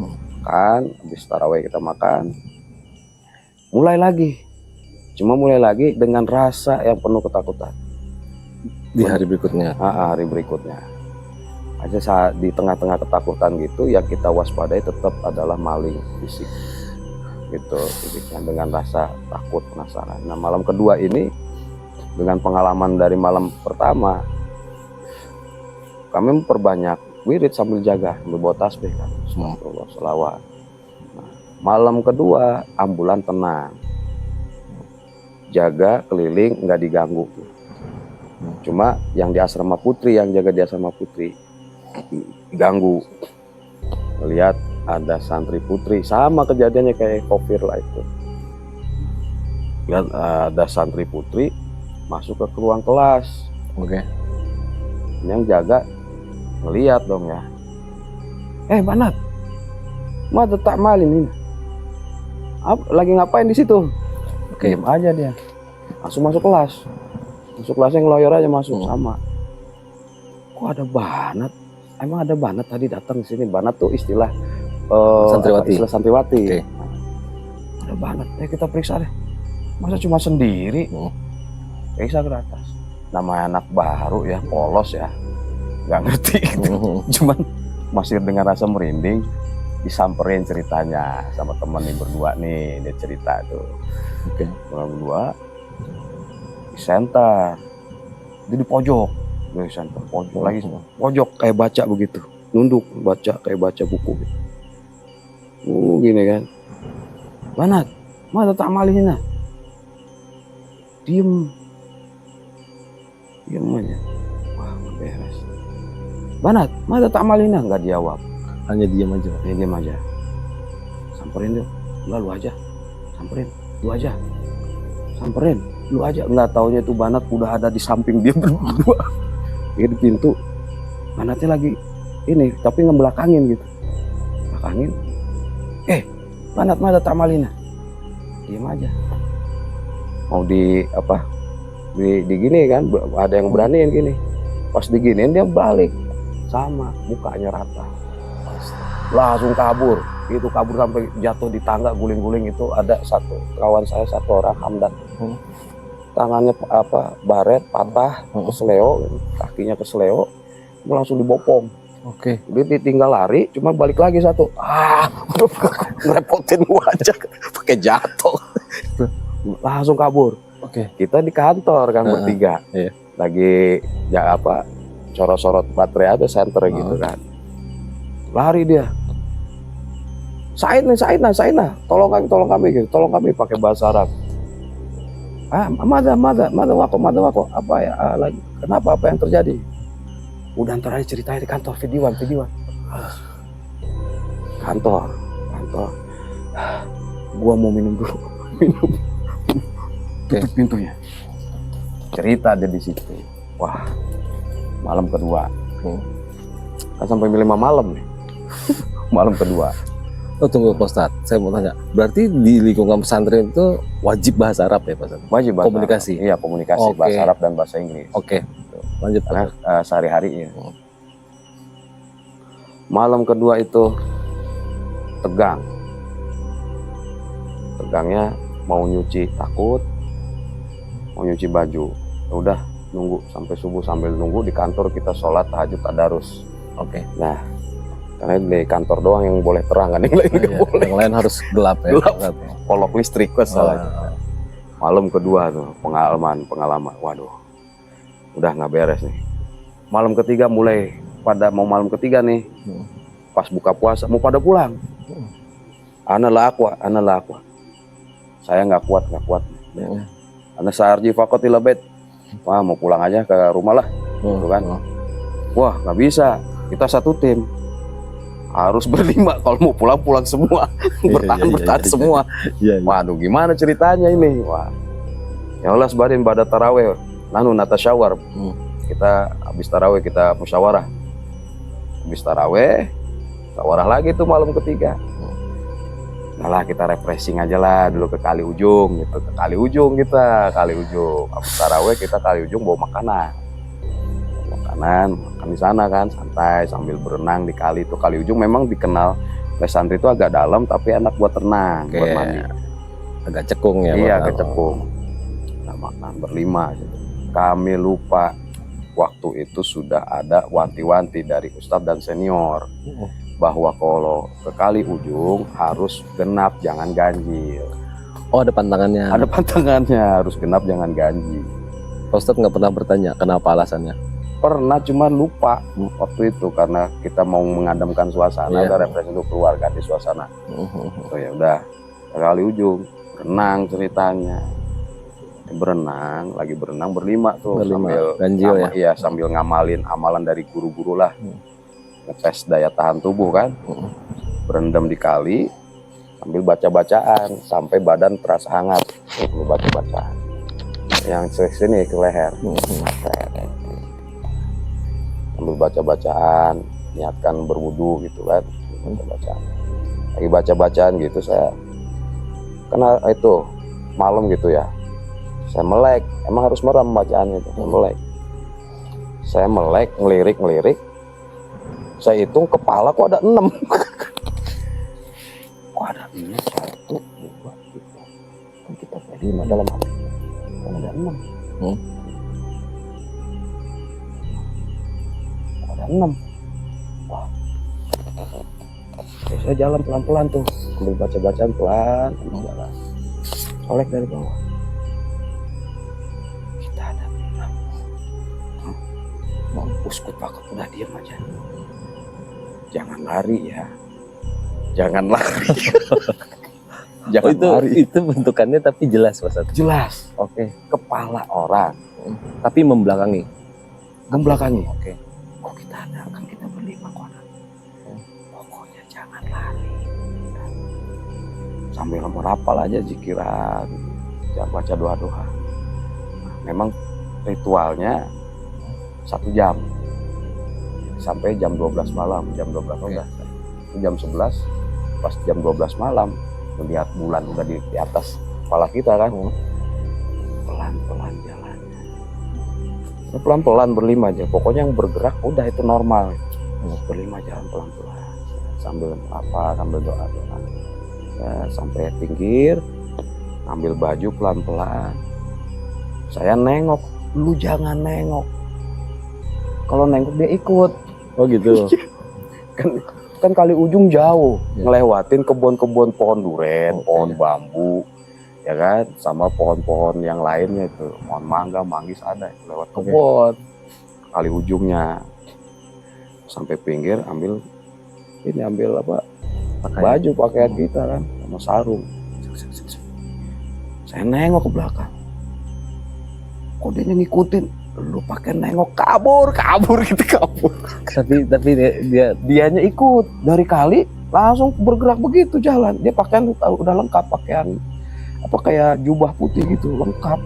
Habis taraweh kita makan, mulai lagi dengan rasa yang penuh ketakutan di hari berikutnya. Hari berikutnya aja saat di tengah-tengah ketakutan gitu, yang kita waspadai tetap adalah maling fisik gitu, fisiknya, dengan rasa takut, penasaran. Nah, malam kedua ini dengan pengalaman dari malam pertama, kami memperbanyak wirid sambil jaga, sambil bawa tasbih kan, subhanallah, selawat. Nah, malam kedua ambulan tenang, jaga keliling nggak diganggu. Cuma yang di asrama putri, yang jaga di asrama putri diganggu, lihat ada santri putri, sama kejadiannya kayak Kofir lah itu. Lihat ada santri putri masuk ke ruang kelas. Yang jaga ngeliat dong ya, Banat, ma tetap malin ini, lagi ngapain di situ? Diam aja dia, langsung masuk kelasnya ngeloyor aja masuk. Sama, kok ada Banat? Emang ada Banat tadi datang ke sini? Banat tuh istilah santriwati. Nah, ada Banat, kita periksa deh. Masa cuma sendiri? Periksa ke atas. Namanya anak baru ya, polos ya, nggak ngerti gitu. Cuman masih dengan rasa merinding, disamperin ceritanya sama temen nih berdua nih, dia cerita tuh. Berdua di center, dia di pojok, di center pojok lagi, pojok kayak baca begitu, nunduk baca kayak baca buku gitu. Gini kan, Banat, mana tak malihnya? Diem aja. Wah, beres. Banat, mana tak malihnya? Nggak jawab, hanya diam aja. Samperin dia, lu aja. Samperin, lu aja. Nggak taunya itu Banat udah ada di samping dia berdua. Dia di pintu, Banatnya lagi ini, tapi ngebelakangin gitu. Belakangin, manat mata tamalina. Diam aja. Mau di apa? Di gini kan, ada yang beraniin gini. Pas diginiin dia balik sama mukanya rata. Langsung kabur. Itu kabur sampai jatuh di tangga guling-guling. Itu ada satu kawan saya, satu orang, Hamdan. Tangannya apa, baret patah, kesleo, kakinya kesleo, langsung dibopong. Oke. Dia ditinggal lari, cuma balik lagi satu. Ngerepotin gua aja, pakai jatuh. Langsung kabur. Oke. Kita di kantor kan bertiga, iya. lagi ya apa, sorot-sorot baterai ada center gitu kan. Lari dia. Saina, tolong kami gitu, tolong kami pakai bahasa Arab. Mada wako, apa ya lagi? Kenapa, apa yang terjadi? Udah ntar aja ceritanya di kantor, videoan. Kantor. Gua mau minum dulu, tutup pintunya. Cerita dia di situ. Wah, malam kedua. Kan sampai 5 malam nih. Malam kedua. Oh tunggu Pak Ustadz, saya mau tanya. Berarti di lingkungan pesantren itu wajib bahasa Arab ya Pak Ustadz? Wajib bahasa komunikasi. Arab. Iya, komunikasi. Oke. Bahasa Arab dan bahasa Inggris. Oke. Lanjut Pak. Karena sehari-harinya. Malam kedua itu tegang. Tegangnya mau nyuci takut, mau nyuci baju. Ya udah nunggu sampai subuh, sambil nunggu di kantor kita sholat tahajud tadarus. Oke. Nah, karena di kantor doang yang boleh terang kan, yang lain nggak boleh. Yang lain harus gelap ya. Gelap. Polok listrik masalahnya. Malam kedua tuh pengalaman. Waduh, udah nggak beres nih. Malam ketiga mulai pada mau malam ketiga nih. Pas buka puasa mau pada pulang. Ana la aqua. Saya nggak kuat. Ana sarji faqatil bait. Wah, mau pulang aja ke rumah lah. Gitu kan. Wah, nggak bisa. Kita satu tim. Harus berlima, kalau mau pulang semua. Bertahan semua. Iya. Waduh, gimana ceritanya ini? Wah. Ya Allah, sebarin pada taraweh. Nata syawar. Kita habis taraweh kita musyawarah. Habis taraweh, musyawarah lagi tuh malam ketiga. Nah lah, kita refreshing aja lah dulu ke Kali Ujung gitu. Ke Kali Ujung kita, Kali Ujung. Habis taraweh kita Kali Ujung bawa makanan. Makan di sana kan, santai sambil berenang di kali itu. Kali Ujung memang dikenal oleh santri itu agak dalam, tapi enak buat renang, buat mandi. Agak cekung ya. Iya, agak cekung. Nah, makan berlima gitu. Kami lupa waktu itu sudah ada wanti-wanti dari ustadz dan senior bahwa kalau ke Kali Ujung harus genap, jangan ganjil. Oh, ada pantangannya. Ada pantangannya, harus genap, jangan ganjil. Pak Ustadz nggak pernah bertanya kenapa alasannya? Pernah, cuma lupa waktu itu karena kita mau mengadamkan suasana, ada refresh untuk keluarga di suasana. Oh ya udah, Kali Ujung renang ceritanya. Lagi berenang berlima tuh sambil ganjil ya. Iya, sambil ngamalin amalan dari guru-guru lah. Ngetes daya tahan tubuh kan. Berendam di kali sambil baca-bacaan sampai badan terasa hangat. Sambil baca-bacaan. Yang sini ke leher. Sambil baca-bacaan, niatkan berwudu gitu kan, baca-bacaan. Lagi baca-bacaan gitu, saya kena itu malam gitu ya, saya melek. Emang harus merem bacaannya itu, saya melek, ngelirik, saya hitung kepala kok ada 6. Kok ada 6, 1, 2, 3, kan kita 5 dalam hati, kan ada 6. 6. Wah. Oke, saya jalan pelan-pelan tuh, sambil baca-bacaan pelan, jalan. Colek dari bawah. Kita ada 6. Mampus, ku takut, udah diam aja. Jangan lari ya. Jangan lari. Jangan lari. Itu bentukannya tapi jelas Pak Ustadz. Jelas. Oke. Kepala orang. Tapi membelakangi. Oke. Kok kita ada, kan kita berlima kok. Pokoknya jangan lari. Sambil merapal aja zikiran, jangan baca doa-doa. Memang ritualnya 1 jam sampai jam 12 malam. Jam 12 udah. Jam 11 pas jam 12 malam melihat bulan udah di atas kepala kita kan. Pelan-pelan jalannya. Pelan-pelan berlima aja. Pokoknya yang bergerak udah itu normal. Berlima jalan pelan-pelan. Sambil doa-doa. Sampai pinggir, ambil baju pelan-pelan. Saya nengok, lu jangan nengok. Kalau nengok dia ikut. Oh gitu. kan kali ujung jauh, ngelewatin kebun-kebun pohon duren, pohon bambu, ya kan, sama pohon-pohon yang lainnya itu, pohon mangga, manggis ada, lewat kebun, kali ujungnya, sampai pinggir ambil apa, baju pakaian kita kan, sama sarung. Saya nengok ke belakang, kok dia ngikutin, lu pakai nengok kabur gitu kabur. Tapi Dianya ikut dari kali langsung bergerak begitu jalan. Dia pakaian udah lengkap, pakaian apa kayak jubah putih gitu lengkap.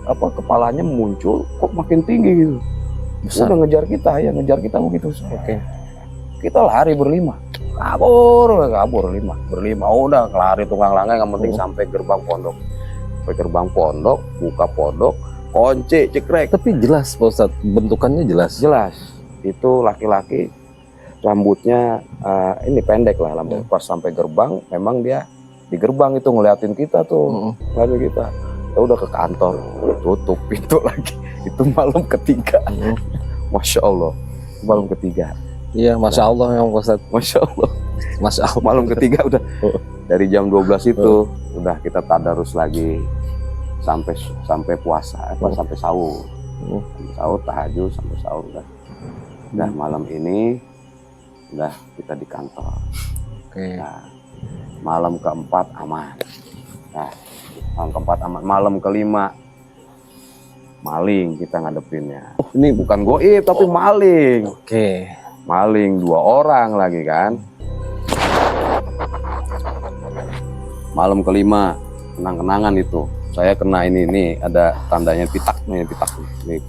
Apa kepalanya muncul kok makin tinggi gitu. besar. Udah ngejar kita begitu. Oke. Kita lari berlima. Kabur berlima. Udah lari tunggang langgang yang penting sampai gerbang pondok. Sampai gerbang pondok, buka pondok, kunci cekrek. Tapi jelas Pak Ustadz, bentukannya jelas. Itu laki-laki rambutnya ini pendek lah rambut. Pas sampai gerbang memang dia di gerbang itu ngeliatin kita tuh. Ngeliatin kita. Ya udah ke kantor, tutup pintu lagi. Itu malam ketiga. Masya Allah, malam ketiga. Iya, Masya Allah memang Pak Ustadz. Masya Allah. Masya Allah. Malam ketiga udah dari jam 12 itu udah kita tadarus lagi sampai puasa, sampai sahur. Sahur tahajud sampai sahur udah. Udah malam ini udah kita di kantor. Nah, malam keempat aman. Nah, malam keempat aman. Malam kelima maling kita ngadepinnya. Ini bukan goib tapi maling. Maling 2 orang lagi kan. Malam kelima kenang-kenangan itu. Saya kena ini ada tandanya pitak nih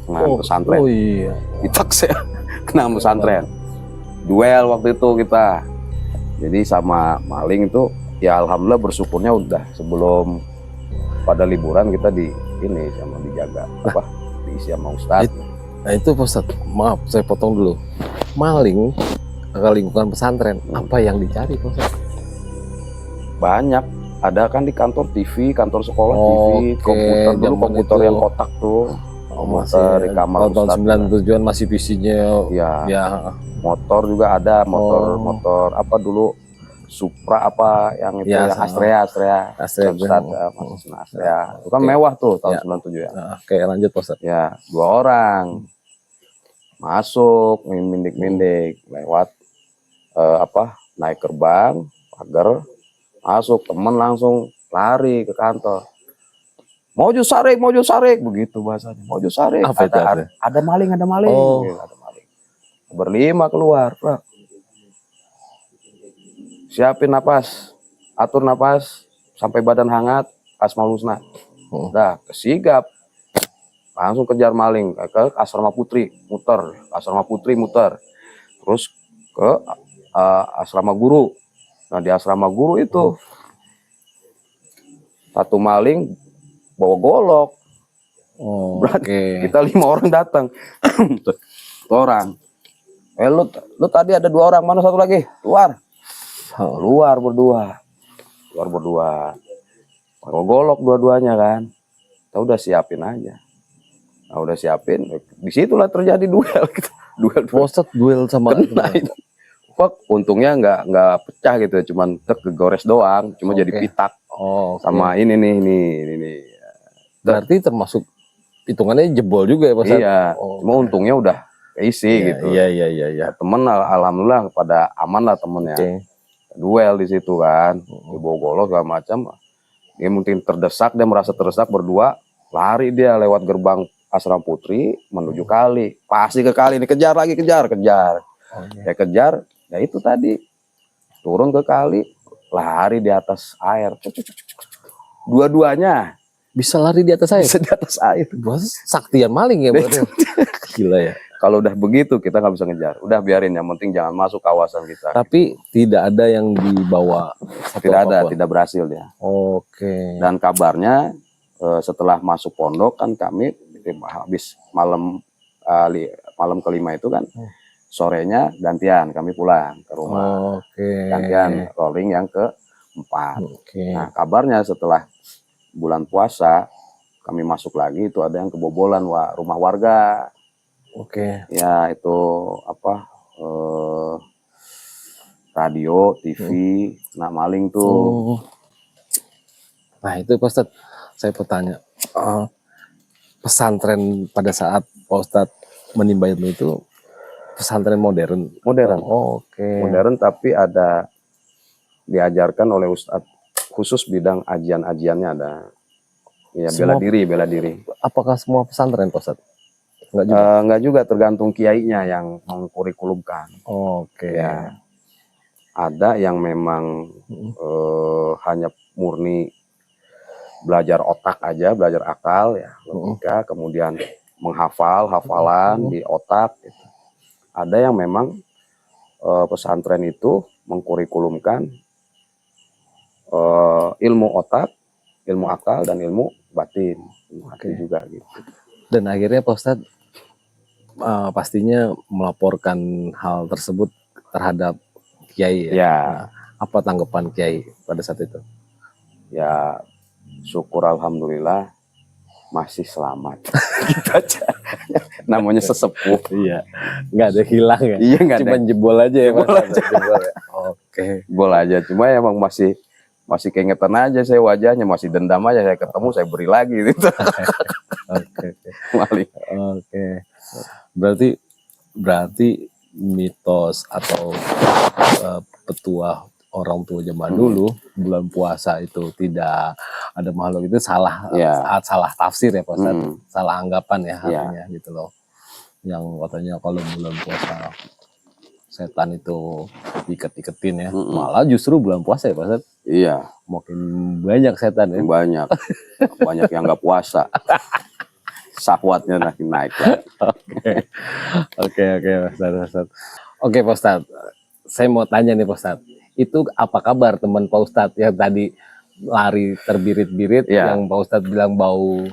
kena pesantren. Oh iya. Pitak saya kena pesantren. Duel waktu itu kita. Jadi sama maling itu ya alhamdulillah bersyukurnya udah sebelum pada liburan kita dijaga diisi sama Ustadz. Nah itu Pak Ustadz, maaf saya potong dulu. Maling ke lingkungan pesantren, apa yang dicari Pak Ustadz? Banyak. Ada kan di kantor TV, kantor sekolah TV, komputer dulu komputer yang kotak tuh. Komputer di kamar tahun 97-an masih PC-nya. Ya. Motor juga ada, motor apa dulu Supra apa yang itu ya, yang Astrea. Itu kan mewah tuh tahun 97 ya. Oke, lanjut Pak Ustadz. Ya, 2 orang masuk mindik-mindik lewat naik gerbang pagar. Masuk, temen langsung lari ke kantor. Mojo sarik begitu bahasanya. Mojo sarik. Ada maling. Ada maling. Berlima keluar. Siapin napas, atur napas sampai badan hangat, asmaul husna. Udah kesigap. Langsung kejar maling ke asrama putri, muter. Terus ke asrama guru. Nah di asrama guru itu satu maling bawa golok. Kita 5 orang datang. 1 orang. Lu tadi ada 2 orang, mana satu lagi? Keluar berdua. Bawa golok dua-duanya kan. Kita udah siapin aja. Nah udah siapin, disitulah terjadi duel. Duel sama itu. Untungnya nggak pecah gitu, cuman kegores doang, cuma jadi pitak. Sama ini nih. Berarti termasuk hitungannya jebol juga ya Pak Ustadz? Iya, cuma untungnya udah keisi gitu. Iya. Temen alhamdulillah pada aman lah temennya. Duel di situ kan, dibawa golok segala macam. Dia mungkin dia merasa terdesak berdua, lari dia lewat gerbang asrama putri menuju kali. Pasti ke kali ini kejar. Ya kejar. Ya itu tadi turun ke kali, lari di atas air. Dua-duanya bisa lari di atas air. Bisa di atas air. Saktian maling ya berarti. Gila ya. Kalau udah begitu kita nggak bisa ngejar. Udah biarin, yang penting jangan masuk kawasan kita. Tapi tidak ada yang dibawa satu Tidak ada, apapun. tidak berhasil dia. Oke. Dan kabarnya setelah masuk pondok kan kami habis malam kelima itu kan sorenya gantian kami pulang ke rumah. Oke. Gantian rolling yang keempat. Oke. Nah, kabarnya setelah bulan puasa kami masuk lagi itu ada yang kebobolan rumah warga. Oke. Ya itu apa radio, TV, kena maling tuh. Nah itu Pak Ustadz, saya bertanya, pesantren pada saat Pak Ustadz menimba ilmu itu pesantren modern? Modern. Oke. Modern tapi ada diajarkan oleh Ustadz khusus bidang ajian-ajiannya ada. Ya Semua- bela diri. Apakah semua pesantren Pak Ustadz? Enggak juga? Enggak juga, tergantung kiainya yang mengkurikulumkan. Oke. Ya. Ada yang memang hanya murni belajar otak aja, belajar akal ya, logika, kemudian hafalan di otak gitu. Ada yang memang pesantren itu mengkurikulumkan ilmu otak, ilmu akal dan ilmu batin, ilmu hati juga gitu. Dan akhirnya Pak Ustadz pastinya melaporkan hal tersebut terhadap Kiai ya? Ya. Nah, apa tanggapan Kiai pada saat itu? Ya syukur alhamdulillah masih selamat. Gitu aja. Namanya sesepuh. Iya, nggak ada hilang ya? Iya, nggak ada. Cuma jebol aja ya Mas? Jebol aja. Jebol ya? Oke. Gol aja, cuma emang masih keingetan aja saya wajahnya, masih dendam aja, saya ketemu saya beri lagi gitu. Oke. Maling. Oke. Berarti mitos atau petuah orang tua zaman dulu bulan puasa itu tidak ada makhluk itu salah, Ya. salah tafsir ya Pak Ustadz, salah anggapan ya artinya gitu loh. Yang katanya kalau bulan puasa setan itu iket-iketin ya, malah justru bulan puasa ya Pak Ustadz. Iya. Makin banyak setan ya. Banyak yang nggak puasa. Syahwatnya makin naik. Oke Pak Ustadz. Oke Pak Ustadz, saya mau tanya nih Pak Ustadz, itu apa kabar teman Pak Ustadz yang tadi lari terbirit-birit yang Pak Ustadz bilang bau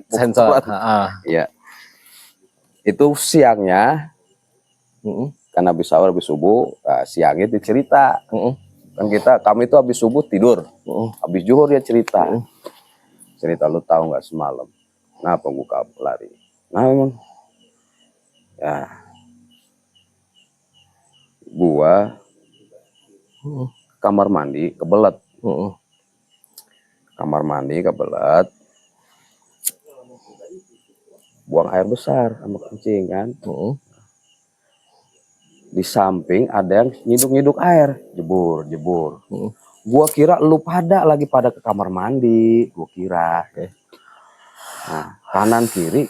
sensor? Iya. Itu siangnya kan habis sahur, habis subuh, siangnya dia cerita. Kan kami itu habis subuh tidur, habis zuhur dia cerita. Cerita, lu tahu nggak semalam kenapa gua lari? Nah emang ya gua kamar mandi kebelet. Kamar mandi kebelet, buang air besar sama kencing kan. Di samping ada yang nyiduk air, jebur. Gua kira lu lagi pada ke kamar mandi, gua kira. Nah, kanan kiri,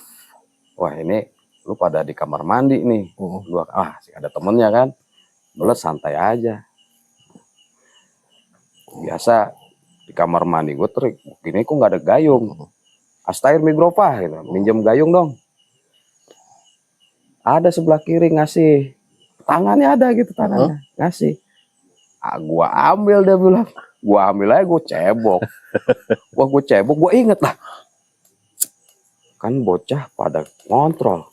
wah ini lu pada di kamar mandi nih. Gua ada temennya kan, belet santai aja. Biasa di kamar mandi gue terik, gini kok nggak ada gayung. Astair migropa gitu, minjem gayung dong. Ada sebelah kiri ngasih, tangannya ada gitu tangannya ngasih. Gua ambil, dia bilang, gua ambil aja, gua cebok. Wah gua cebok, gua inget lah. Kan bocah pada ngontrol.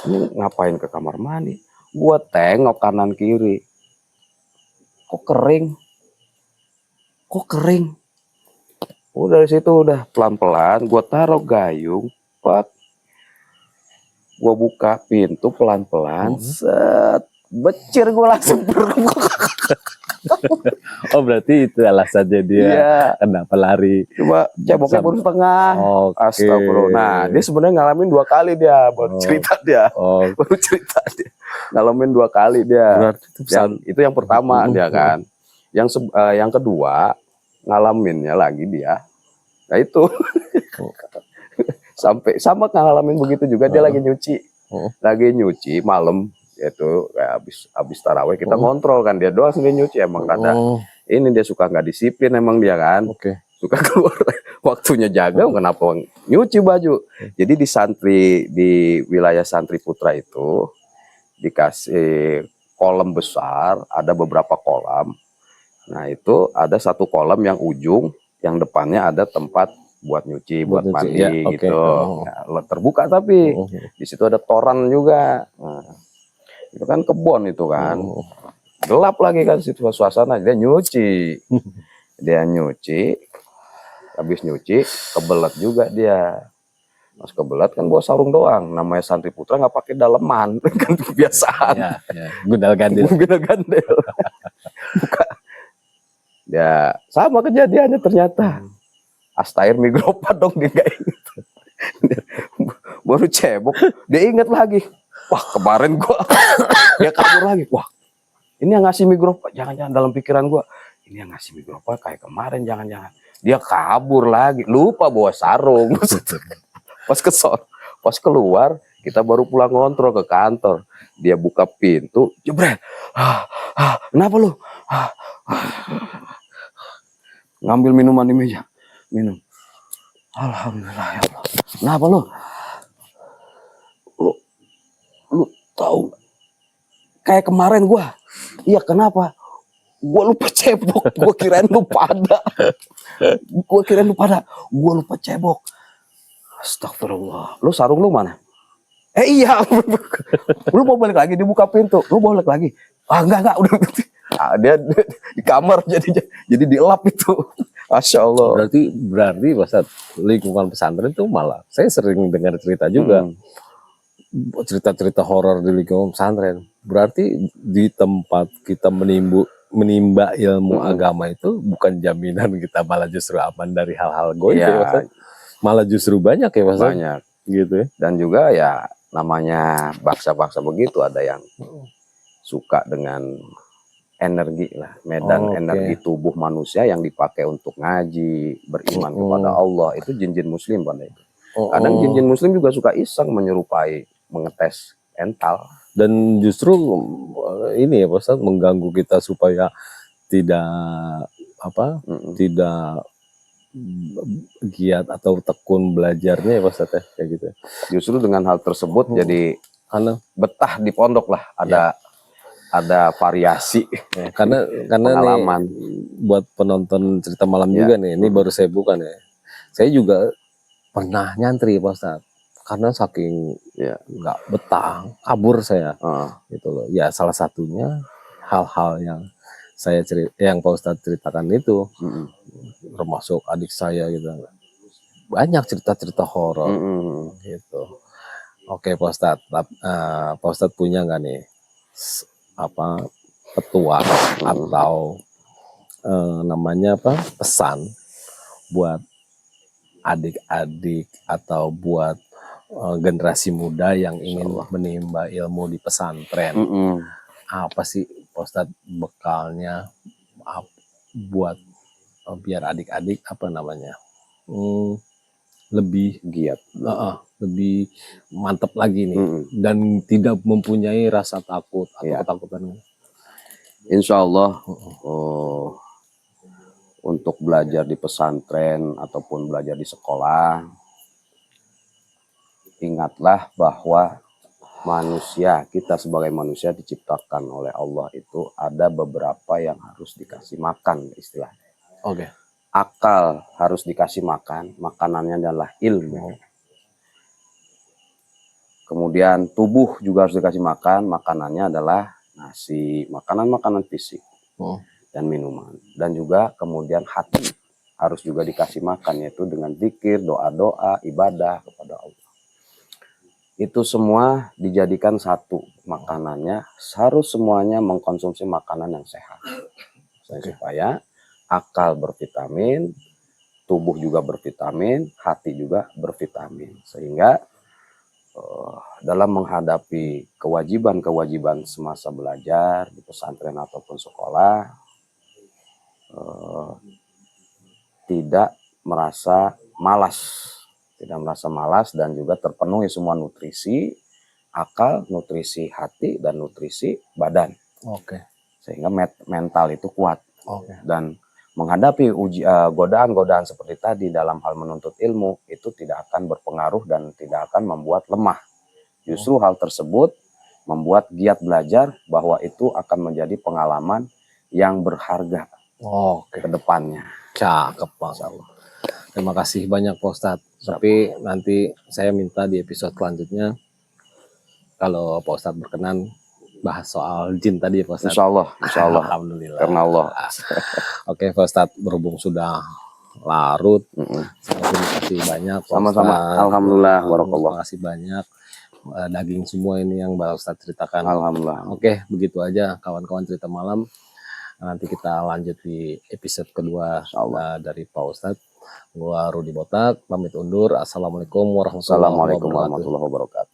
Ini ngapain ke kamar mandi? Gua tengok kanan kiri. Kok kering? Udah dari situ udah pelan-pelan gua taruh gayung, pak. Gua buka pintu pelan-pelan, set, becir gua langsung Oh berarti itu alasannya dia kenapa lari. Cuma ceboknya baru setengah. Astagfirullah. Nah dia sebenarnya ngalamin 2 kali dia, baru cerita dia. Baru cerita dia. Ngalamin 2 kali dia. Itu yang pertama dia kan. Yang kedua ngalaminnya lagi dia. Nah itu sampai sama ngalamin begitu juga, dia lagi nyuci malam. Itu kayak habis tarawih kita ngontrol kan, dia doang sendiri nyuci, emang kadang ini dia suka nggak disiplin emang dia kan, suka keluar waktunya jaga, kenapa nyuci baju? Jadi di wilayah Santri Putra itu dikasih kolam besar, ada beberapa kolam. Nah itu ada satu kolam yang ujung, yang depannya ada tempat buat nyuci, buat mandi ya, oke. gitu. Nah, terbuka tapi di situ ada toran juga. Nah, itu kan kebun itu kan, gelap lagi kan situ suasana. Dia nyuci, habis nyuci kebelet juga dia. Mas kebelet kan bawa sarung doang, namanya Santri Putra nggak pakai daleman kan kebiasaan. Ya, gundal gandil. Gundal gandil. Ya sama kejadiannya ternyata. Astair migropa dong dia nggak inget. Baru cebok, dia inget lagi. Wah kemarin gua dia kabur lagi. Wah ini yang ngasih migropa, jangan-jangan dalam pikiran gua ini yang ngasih migropa kayak kemarin, jangan-jangan dia kabur lagi, lupa bawa sarung. Pas keluar kita baru pulang ngontrol ke kantor. Dia buka pintu, jebret. Kenapa lu? Ngambil minuman di meja, minum. Alhamdulillah ya Allah. Kenapa lu? Lu tahu? Kayak kemarin gua. Iya kenapa? Gua lupa cebok. Gua kirain lu pada. Gua lupa cebok. Astagfirullah. Lu sarung lu mana? Iya. Lu mau balik lagi, dibuka pintu. Lu balik lagi. Enggak udah. Dia di kamar jadi dielap itu. Masya Allah. Berarti Ustaz, lingkungan pesantren itu malah saya sering dengar cerita juga. Cerita-cerita horor di lingkungan pesantren. Berarti di tempat kita menimba ilmu agama itu bukan jaminan kita malah justru aman dari hal-hal goib ya, Ustaz. Malah justru banyak ya Mas. Banyak gitu ya. Dan juga ya namanya bangsa-bangsa begitu, ada yang suka dengan energi lah, medan energi tubuh manusia yang dipakai untuk ngaji, beriman kepada Allah, itu jin-jin muslim pada itu. Kadang jin-jin muslim juga suka iseng menyerupai, mengetes mental. Dan justru ini ya Pak Ustadz, mengganggu kita supaya tidak tidak giat atau tekun belajarnya ya Pak Ustadz ya, kayak gitu. Justru dengan hal tersebut jadi betah di pondok lah, ada variasi ya, karena pengalaman. Nih, buat penonton cerita malam juga nih, ini baru saya buka nih. Saya juga pernah nyantri Pak Ustadz, karena saking nggak betah, kabur saya gitu loh. Ya salah satunya hal-hal yang yang Pak Ustadz ceritakan itu, termasuk adik saya gitu. Banyak cerita-cerita horor gitu. Oke Pak Ustadz, Pak Ustadz punya nggak nih petuah atau namanya pesan buat adik-adik atau buat generasi muda yang ingin menimba ilmu di pesantren? Apa sih Pak Ustadz bekalnya buat biar adik-adik lebih giat, lebih mantap lagi nih, dan tidak mempunyai rasa takut atau ketakutan? Insya Allah untuk belajar di pesantren ataupun belajar di sekolah, ingatlah bahwa kita sebagai manusia diciptakan oleh Allah itu ada beberapa yang harus dikasih makan istilahnya. Akal harus dikasih makan, makanannya adalah ilmu. Kemudian tubuh juga harus dikasih makan, makanannya adalah nasi, makanan-makanan fisik dan minuman. Dan juga kemudian hati harus juga dikasih makan, yaitu dengan zikir, doa-doa, ibadah kepada Allah. Itu semua dijadikan satu makanannya, harus semuanya mengkonsumsi makanan yang sehat. Supaya akal bervitamin, tubuh juga bervitamin, hati juga bervitamin. Sehingga dalam menghadapi kewajiban-kewajiban semasa belajar di pesantren ataupun sekolah, tidak merasa malas dan juga terpenuhi semua nutrisi akal, nutrisi hati, dan nutrisi badan. Sehingga mental itu kuat. Dan menghadapi godaan-godaan seperti tadi dalam hal menuntut ilmu itu tidak akan berpengaruh dan tidak akan membuat lemah. Justru hal tersebut membuat giat belajar bahwa itu akan menjadi pengalaman yang berharga Oke, ke depannya. cakep Pak. Terima kasih banyak Pak Ustadz. Tapi nanti saya minta di episode selanjutnya kalau Pak Ustadz berkenan bahas soal jin tadi ya Pak Ustadz. Insya Allah. Alhamdulillah. Karena Allah. Oke Pak Ustadz, berhubung sudah larut, terima kasih banyak Pak Sama-sama. Ustadz. Alhamdulillah. Barakallah. Terima kasih banyak. Daging semua ini yang Pak Ustadz ceritakan. Alhamdulillah. Oke, begitu aja kawan-kawan cerita malam. Nanti kita lanjut di episode kedua dari Pak Ustadz. Gua Rudi Botak, pamit undur. Assalamualaikum warahmatullahi Assalamualaikum wabarakatuh. warahmatullahi wabarakatuh.